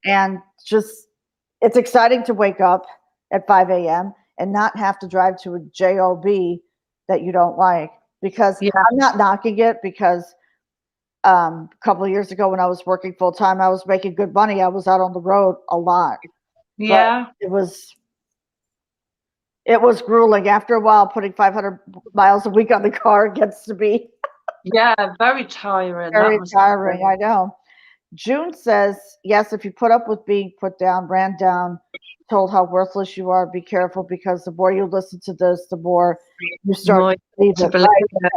and just, it's exciting to wake up at 5 a.m. and not have to drive to a job that you don't like, because I'm not knocking it, because a couple of years ago when I was working full time, I was making good money. I was out on the road a lot. Yeah. But it was grueling. After a while, putting 500 miles a week on the car gets to be very tiring. Very tiring, I know. June says, yes, if you put up with being put down, ran down, told how worthless you are, be careful, because the more you listen to this, the more you start to believe it. Right?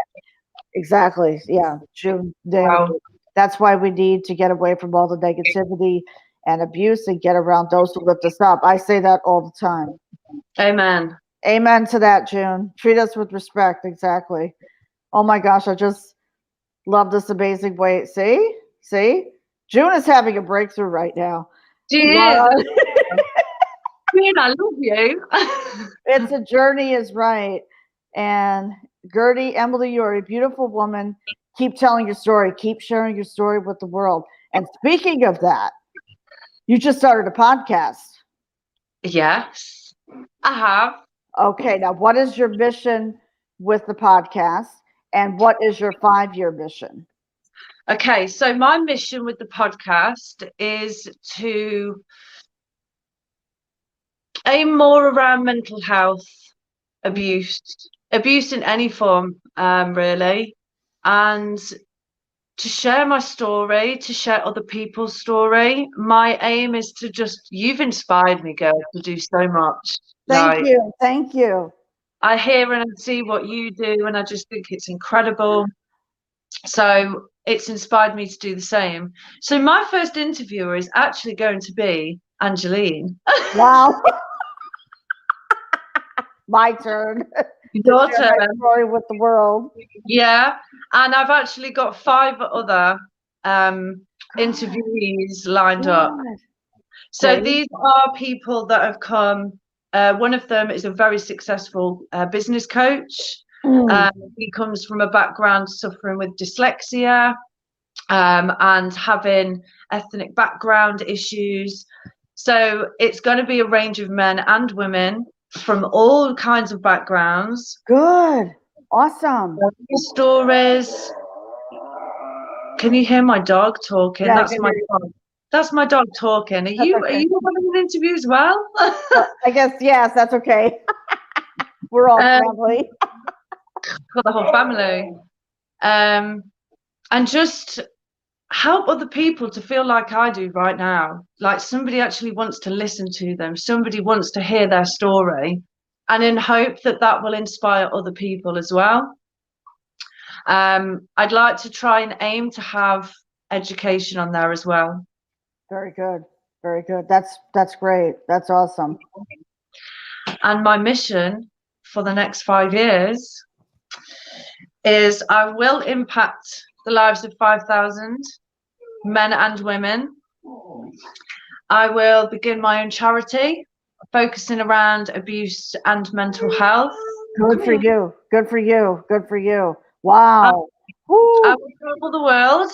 Exactly. Yeah. June. That's why we need to get away from all the negativity and abuse and get around those who lift us up. I say that all the time. Amen. Amen to that, June. Treat us with respect. Exactly. Oh my gosh, I just love this amazing way. See? June is having a breakthrough right now. She is. June, I love you. It's a journey is right. And Gertie, Emily, you're a beautiful woman. Keep telling your story. Keep sharing your story with the world. And speaking of that, you just started a podcast. Yes, I have. Okay, now what is your mission with the podcast, and what is your 5-year mission? Okay, so my mission with the podcast is to aim more around mental health, abuse in any form, really, and to share my story, to share other people's story. My aim is to you've inspired me, girl, to do so much. Thank you. I hear and I see what you do, and I just think it's incredible. So it's inspired me to do the same. So my first interviewer is actually going to be Angeline. Wow. My turn. Your turn. My story with the world. Yeah, and I've actually got 5 other interviewees lined up. So these are people that have come One of them is a very successful business coach. He comes from a background suffering with dyslexia and having ethnic background issues. So it's going to be a range of men and women from all kinds of backgrounds. Good. Awesome. Stories. Can you hear my dog talking? Yeah, That's my dog. That's my dog talking. Are you having an interview as well? I guess yes, that's okay. We're all family. For the whole family. And just help other people to feel like I do right now. Like somebody actually wants to listen to them. Somebody wants to hear their story. And in hope that that will inspire other people as well. I'd like to try and aim to have education on there as well. Very good. Very good. That's great. That's awesome. And my mission for the next 5 years is I will impact the lives of 5,000 men and women. I will begin my own charity, focusing around abuse and mental health. Good for you. Good for you. Good for you. Wow. I will travel the world,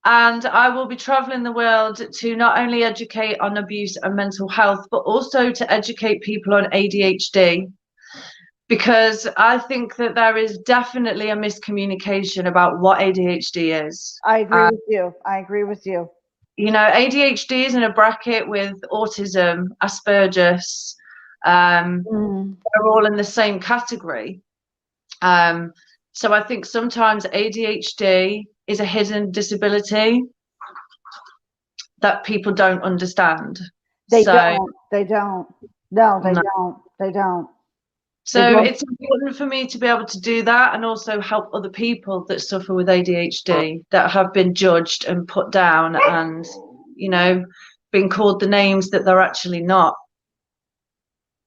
and I will be traveling the world to not only educate on abuse and mental health, but also to educate people on ADHD. Because I think that there is definitely a miscommunication about what ADHD is. I agree with you. I agree with you. You know, ADHD is in a bracket with autism, Asperger's. They're all in the same category. So I think sometimes ADHD is a hidden disability that people don't understand. They don't. No, they don't. They don't. So it's important for me to be able to do that and also help other people that suffer with ADHD that have been judged and put down and, you know, been called the names that they're actually not.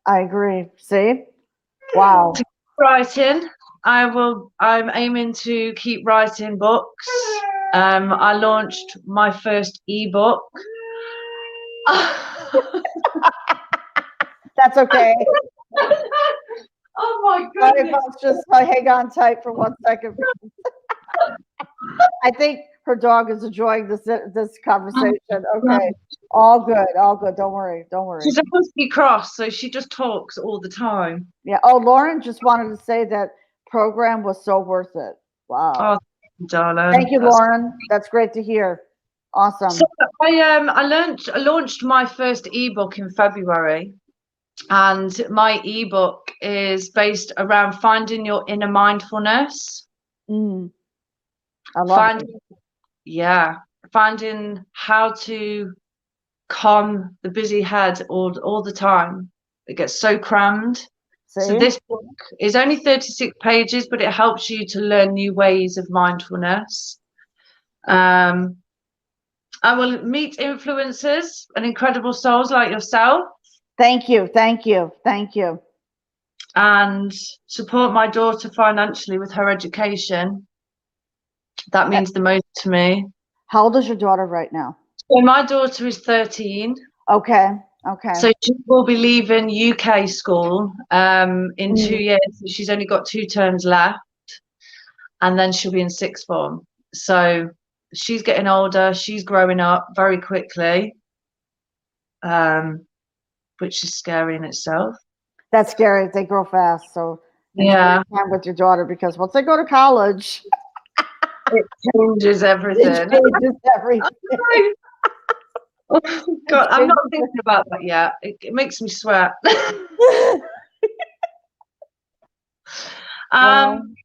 I agree. See? Wow. To keep writing, I'm aiming to keep writing books. I launched my first ebook. That's okay. Oh my goodness. Just hang on tight for 1 second. I think her dog is enjoying this conversation. Okay. All good. All good. Don't worry. Don't worry. She's a husky cross, so she just talks all the time. Yeah. Oh, Lauren just wanted to say that program was so worth it. Wow. Oh, darling. Thank you, Lauren. That's great to hear. Awesome. So I launched my first ebook in February. And my ebook is based around finding your inner mindfulness. I love it. Yeah, finding how to calm the busy head all the time. It gets so crammed. See? So this book is only 36 pages, but it helps you to learn new ways of mindfulness. I will meet influencers and incredible souls like yourself. Thank you. Thank you. Thank you. And support my daughter financially with her education. That means the most to me. How old is your daughter right now? So my daughter is 13. Okay. Okay. So she will be leaving UK school in 2 years. She's only got 2 terms left. And then she'll be in sixth form. So she's getting older. She's growing up very quickly. Which is scary in itself. That's scary. They grow fast. So yeah, time with your daughter, because once they go to college, it changes everything. It changes everything. Oh, God, I'm not thinking about that yet. It makes me sweat. And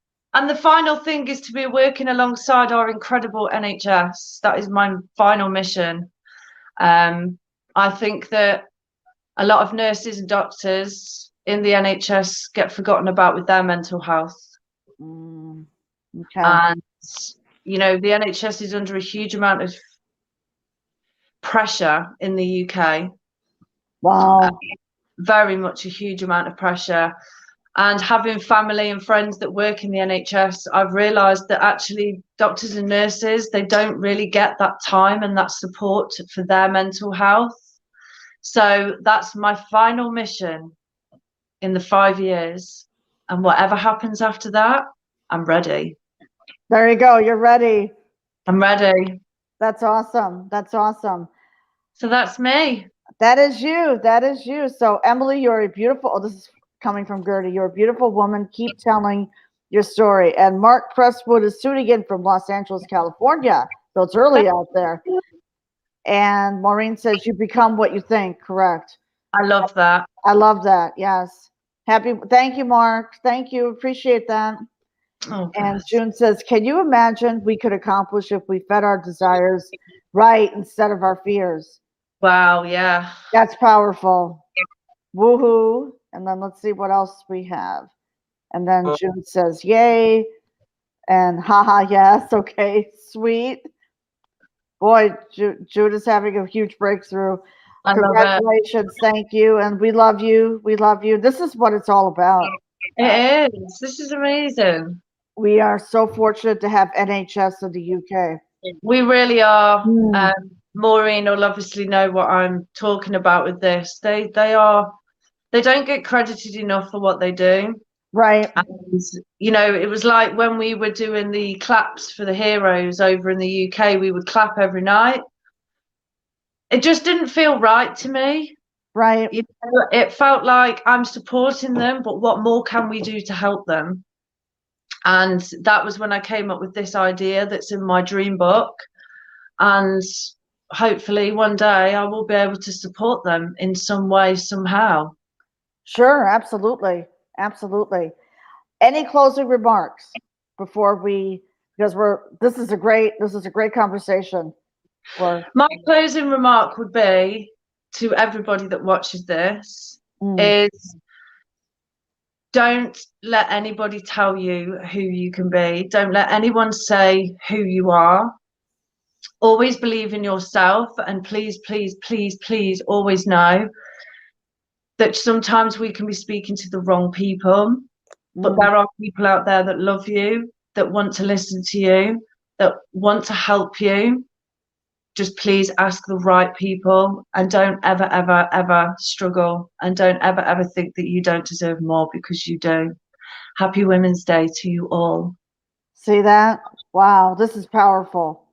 the final thing is to be working alongside our incredible NHS. That is my final mission. I think that a lot of nurses and doctors in the NHS get forgotten about with their mental health. Okay. And, you know, the NHS is under a huge amount of pressure in the UK. Wow. Very much a huge amount of pressure. And having family and friends that work in the NHS, I've realised that actually doctors and nurses, they don't really get that time and that support for their mental health. So that's my final mission, in the 5 years. And whatever happens after that, I'm ready. There you go. You're ready. I'm ready. That's awesome. That's awesome. So that's me. That is you. That is you. So, Emily, you're a beautiful, this is coming from Gertie. You're a beautiful woman. Keep telling your story. And Mark Presswood is tuning in from Los Angeles, California. So it's early out there. And Maureen says, you become what you think. Correct. I love that. I love that. Yes. Happy. Thank you, Mark. Thank you. Appreciate that. Oh, and June says, can you imagine we could accomplish if we fed our desires right instead of our fears? wow. Yeah. That's powerful. Woohoo. And then let's see what else we have. And then June says, yay. And haha, yes. Okay. Sweet. Boy, June is having a huge breakthrough. I love Congratulations. Thank you. And we love you. We love you. This is what it's all about. it is. This is amazing. We are so fortunate to have NHS in the UK. We really are. Maureen will obviously know what I'm talking about with this. They don't get credited enough for what they do. Right. And, you know, it was like when we were doing the claps for the heroes over in the UK, we would clap every night. It just didn't feel right to me. Right. You know, it felt like I'm supporting them, but what more can we do to help them? And that was when I came up with this idea that's in my dream book. And hopefully one day I will be able to support them in some way, somehow. Sure, absolutely. Absolutely. Any closing remarks before we, because this is a great conversation. My closing remark would be to everybody that watches this is don't let anybody tell you who you can be. Don't let anyone say who you are. Always believe in yourself, and please, please, please, please always know that sometimes we can be speaking to the wrong people, but there are people out there that love you, that want to listen to you, that want to help you. Just please ask the right people, and don't ever, ever, ever struggle, and don't ever, ever think that you don't deserve more, because you do. Happy Women's Day to you all. See that? Wow, this is powerful.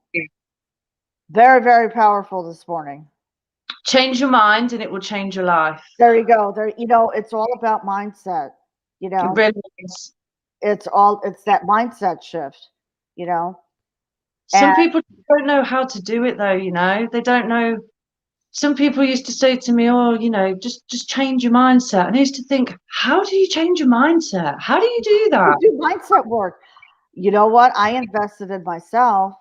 Very, very powerful this morning. Change your mind and it will change your life. There you go. There, you know, it's all about mindset. You know, it really is. It's that mindset shift, you know. Some people don't know how to do it though, you know. They don't know. Some people used to say to me, oh, you know, just change your mindset. And I used to think, how do you change your mindset? How do you do that? You do mindset work. You know what? I invested in myself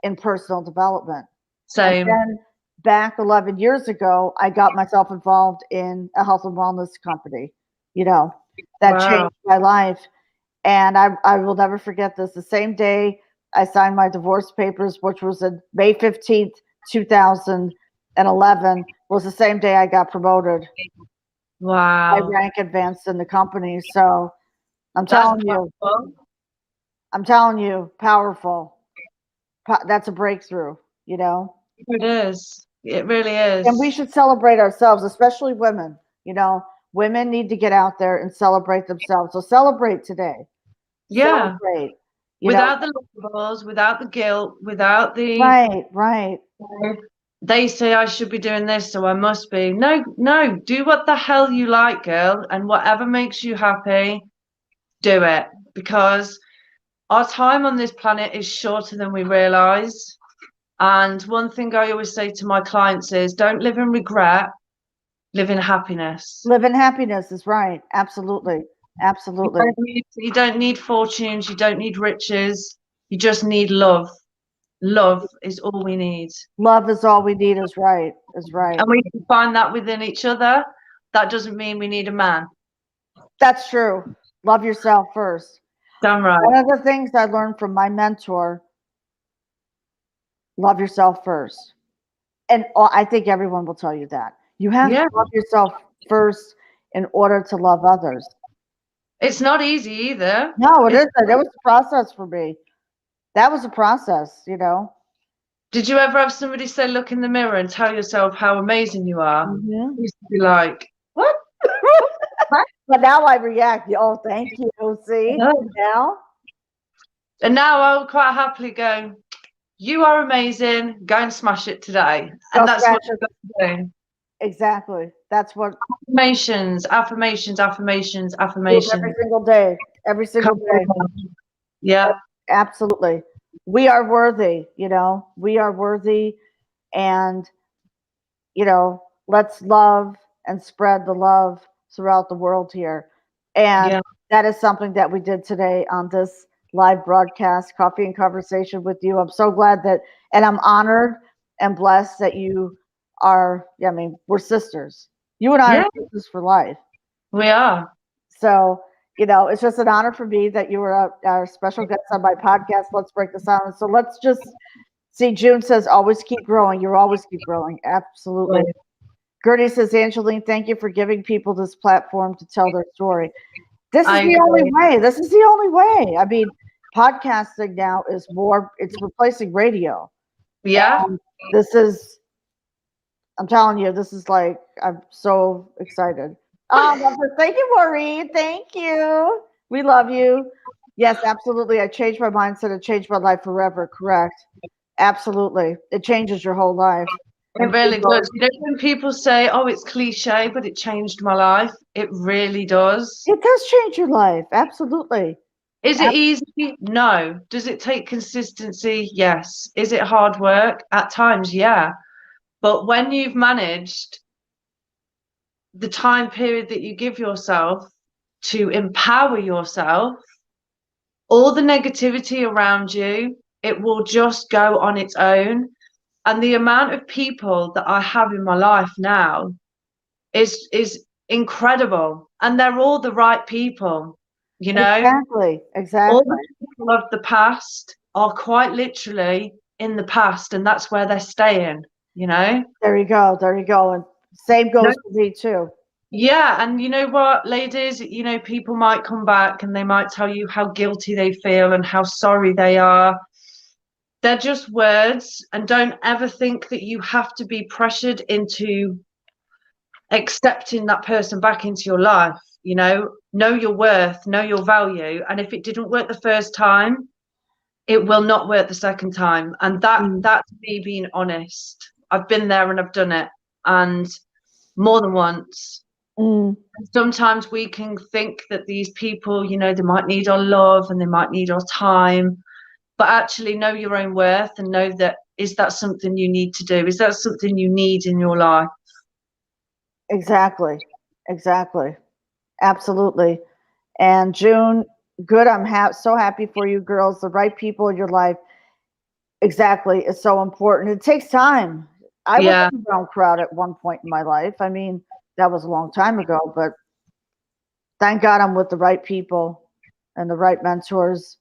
in personal development. Same. And then back 11 years ago, I got myself involved in a health and wellness company, you know, that changed my life. And I will never forget this. The same day I signed my divorce papers, which was in May 15th, 2011, was the same day I got promoted. Wow. My rank advanced in the company. So I'm telling you, powerful. That's a breakthrough, you know. It is. It really is. And we should celebrate ourselves, especially women. You know, women need to get out there and celebrate themselves. So celebrate today. Yeah. Celebrate. Without the labels, without the guilt, without the right. They say I should be doing this, so I must be. No, do what the hell you like, girl, and whatever makes you happy, do it. Because our time on this planet is shorter than we realize. And one thing I always say to my clients is, don't live in regret, live in happiness. Live in happiness is right. Absolutely. Absolutely. You don't need fortunes. You don't need riches. You just need love. Love is all we need. Love is all we need is right. And we can find that within each other. That doesn't mean we need a man. That's true. Love yourself first. Damn right. One of the things I learned from my mentor, love yourself first. And I think everyone will tell you that. You have to love yourself first in order to love others. It's not easy either. No, it isn't. It was a process for me. That was a process, you know. Did you ever have somebody say, look in the mirror and tell yourself how amazing you are? Mm-hmm. You used to be like, what? But now I react. Oh, thank you. See now. And now I'll quite happily go, you are amazing. Go and smash it today. Go And that's smash what it. I'm doing. Exactly. That's what Affirmations, affirmations, affirmations, do affirmations. every single day. Every single day. Yeah. Absolutely. We are worthy, we are worthy. And, let's love and spread the love throughout the world here. And Yeah. that is something that we did today on this live broadcast, Coffee and Conversation with you. I'm so glad and I'm honored and blessed that you are, we're sisters. You and I are Yeah, sisters for life. we are. So, it's just an honor for me that you were our special guest on my podcast, Let's Break the Silence. So let's just see, June says, always keep growing. You always keep growing. Absolutely. Right. Gertie says, Angeline, thank you for giving people this platform to tell their story. This is I the only agree. way. This is the only way. I mean, podcasting now is it's replacing radio. Yeah. And this is, I'm telling you, this is like, I'm so excited. Thank you, Maureen. Thank you. We love you. Yes, absolutely. I changed my mindset. It changed my life forever. Correct. Absolutely. It changes your whole life. It really does. When people say, oh, it's cliche, but it changed my life, it really does. It does change your life. Absolutely. Is it easy? No. Does it take consistency? Yes. Is it hard work? At times, yeah. But when you've managed the time period that you give yourself to empower yourself, all the negativity around you, it will just go on its own. And the amount of people that I have in my life now is incredible. And they're all the right people, Exactly. All Exactly. the people of the past are quite literally in the past, and that's where they're staying. There you go. There you go. And same goes for me too. Yeah, and you know what, ladies, people might come back and they might tell you how guilty they feel and how sorry they are. They're just words, and don't ever think that you have to be pressured into accepting that person back into your life. Know your worth, know your value, and if it didn't work the first time, it will not work the second time. And that's me being honest. I've been there and I've done it, and more than once. Sometimes we can think that these people, they might need our love and they might need our time, but actually know your own worth and know that, is that something you need to do? Is that something you need in your life? Exactly. Exactly. Absolutely. And June, good. I'm so happy for you girls. The right people in your life. Exactly. It's so important. It takes time. I was Yeah. in the wrong crowd at one point in my life. I mean, that was a long time ago, but thank God I'm with the right people and the right mentors.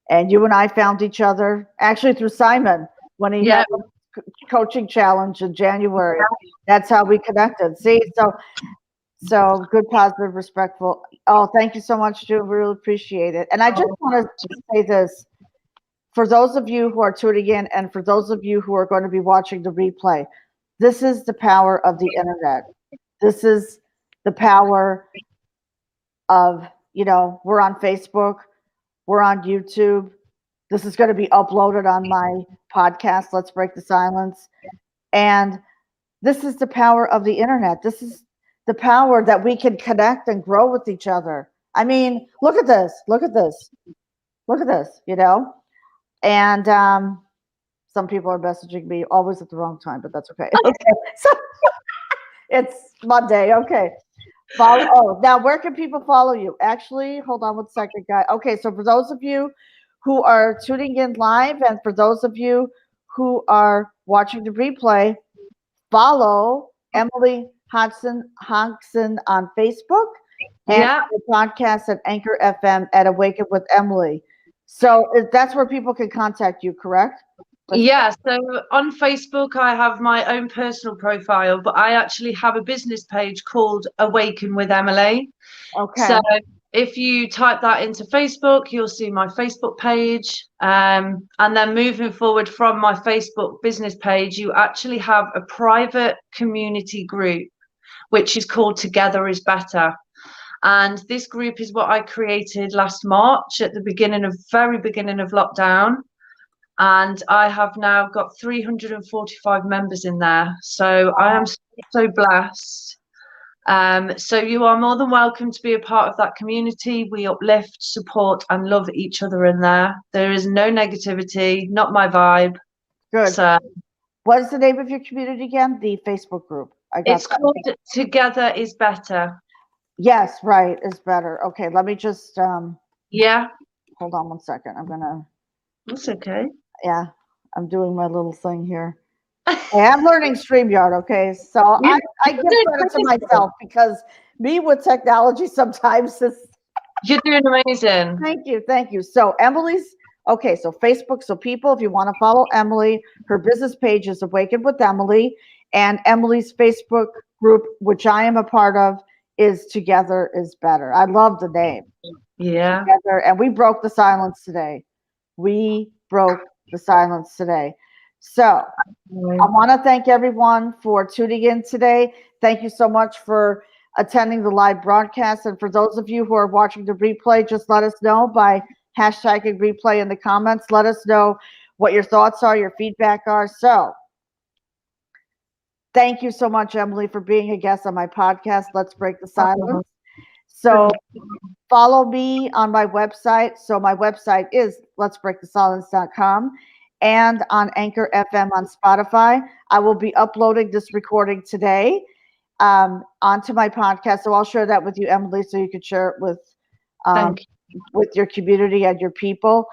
And you and I found each other actually through Simon when he had a coaching challenge in January. That's how we connected. See, so good, positive, respectful. Oh, thank you so much, June. We really appreciate it. And I just want to say this for those of you who are tuning in, and for those of you who are going to be watching the replay. This is the power of the internet. This is the power of, we're on Facebook, we're on YouTube. This is going to be uploaded on my podcast, Let's Break the Silence. And this is the power of the internet. This is the power that we can connect and grow with each other. I mean, look at this. Look at this. Look at this, And some people are messaging me always at the wrong time, but that's okay. Okay. So it's Monday. Okay. Now where can people follow you? Actually, hold on one second, guys. Okay, so for those of you who are tuning in live, and for those of you who are watching the replay, follow Emily Hodgson on Facebook and the podcast at Anchor FM at Awaken with Emily. So that's where people can contact you, correct? Yeah, so on Facebook, I have my own personal profile, but I actually have a business page called Awaken with Emily. Okay. So if you type that into Facebook, you'll see my Facebook page. And then moving forward from my Facebook business page, you actually have a private community group, which is called Together is Better. And this group is what I created last March at the very beginning of lockdown. And I have now got 345 members in there. So I am so blessed. So you are more than welcome to be a part of that community. We uplift, support, and love each other in there. There is no negativity, not my vibe. Good. So, what is the name of your community again? The Facebook group. it's called Together is Better. Yes, right, is better. Okay, let me just Yeah. Hold on one second. I'm gonna. That's okay. Yeah, I'm doing my little thing here. Hey, I'm learning StreamYard, okay? So I give credit to myself because me with technology sometimes is. You're doing amazing. Thank you. So Emily's, okay, so Facebook, so people, if you want to follow Emily, her business page is Awaken with Emily, and Emily's Facebook group, which I am a part of, is Together is Better. I love the name. Yeah. Together, and we broke the silence today. We broke the silence today. So I want to thank everyone for tuning in today. Thank you so much for attending the live broadcast. And for those of you who are watching the replay, just let us know by hashtagging replay in the comments. Let us know what your thoughts are, your feedback are. So thank you so much, Emily, for being a guest on my podcast, Let's Break the Silence. So follow me on my website. So my website is letsbreakthesilence.com and on Anchor FM on Spotify. I will be uploading this recording today onto my podcast. So I'll share that with you, Emily, so you can share it with your community and your people.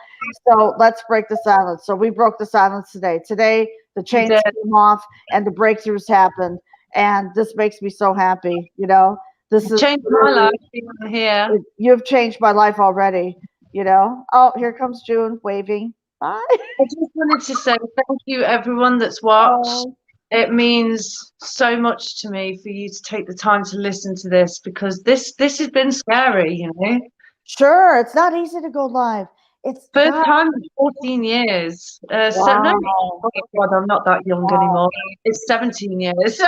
So let's break the silence. So we broke the silence today. Today, the chains came off and the breakthroughs happened. And this makes me so happy, you know. This is changed my life being here. You've changed my life already, you know. Oh, here comes June waving. Bye. I just wanted to say thank you, everyone that's watched. Oh. It means so much to me for you to take the time to listen to this, because this has been scary, you know. Sure, it's not easy to go live. It's first time in 14 years. Wow. So no, oh God, I'm not that young anymore. It's 17 years.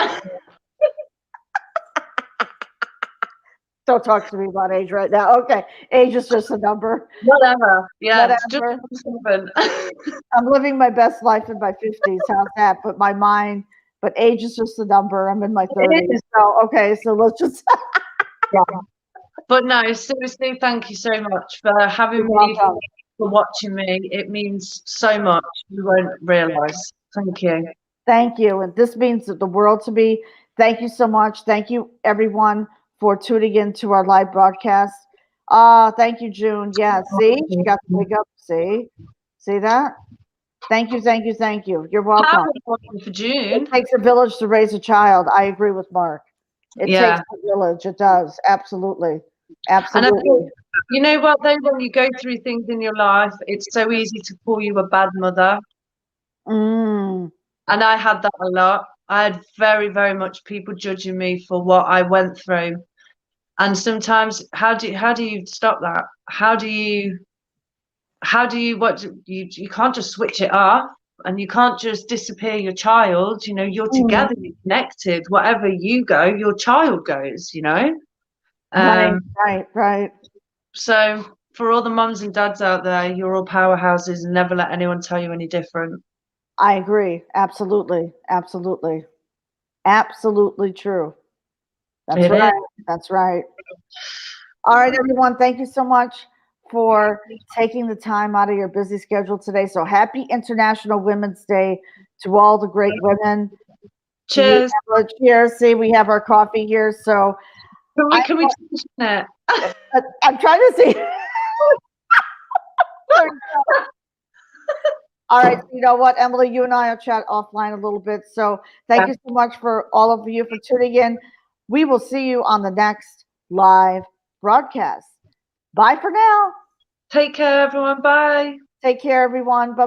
Don't talk to me about age right now. Okay, age is just a number. Whatever. Yeah, Whatever. It's just I'm living my best life in my 50s. How's that? But age is just a number. I'm in my 30s. So okay, so let's just. Yeah. But no, seriously, thank you so much for having me, for watching me. It means so much. You won't realise. Thank you. Thank you, and this means the world to me. Thank you so much. Thank you, everyone, for tuning in to our live broadcast. Thank you, June. Yeah, see, she got the wig up. See that? Thank you, thank you, thank you. You're welcome. For June. It takes a village to raise a child. I agree with Mark. It takes a village. It does. Absolutely. Absolutely. And I think, you know what, though, when you go through things in your life, it's so easy to call you a bad mother. And I had that a lot. I had very, very much people judging me for what I went through. And sometimes, how do you stop that? You can't just switch it off, and you can't just disappear your child. You know, you're together, you're connected. Wherever you go, your child goes, you know. Right. So for all the mums and dads out there, you're all powerhouses, and never let anyone tell you any different. I agree. Absolutely true. That's right. All right, everyone. Thank you so much for taking the time out of your busy schedule today. So happy International Women's Day to all the great women. Cheers. Cheers. See, we have our coffee here. So can we it? I'm trying to see. All right, you know what, Emily, you and I will chat offline a little bit. So thank you so much for all of you for tuning in. We will see you on the next live broadcast. Bye for now. Take care, everyone. Bye. Take care, everyone. Bye-bye.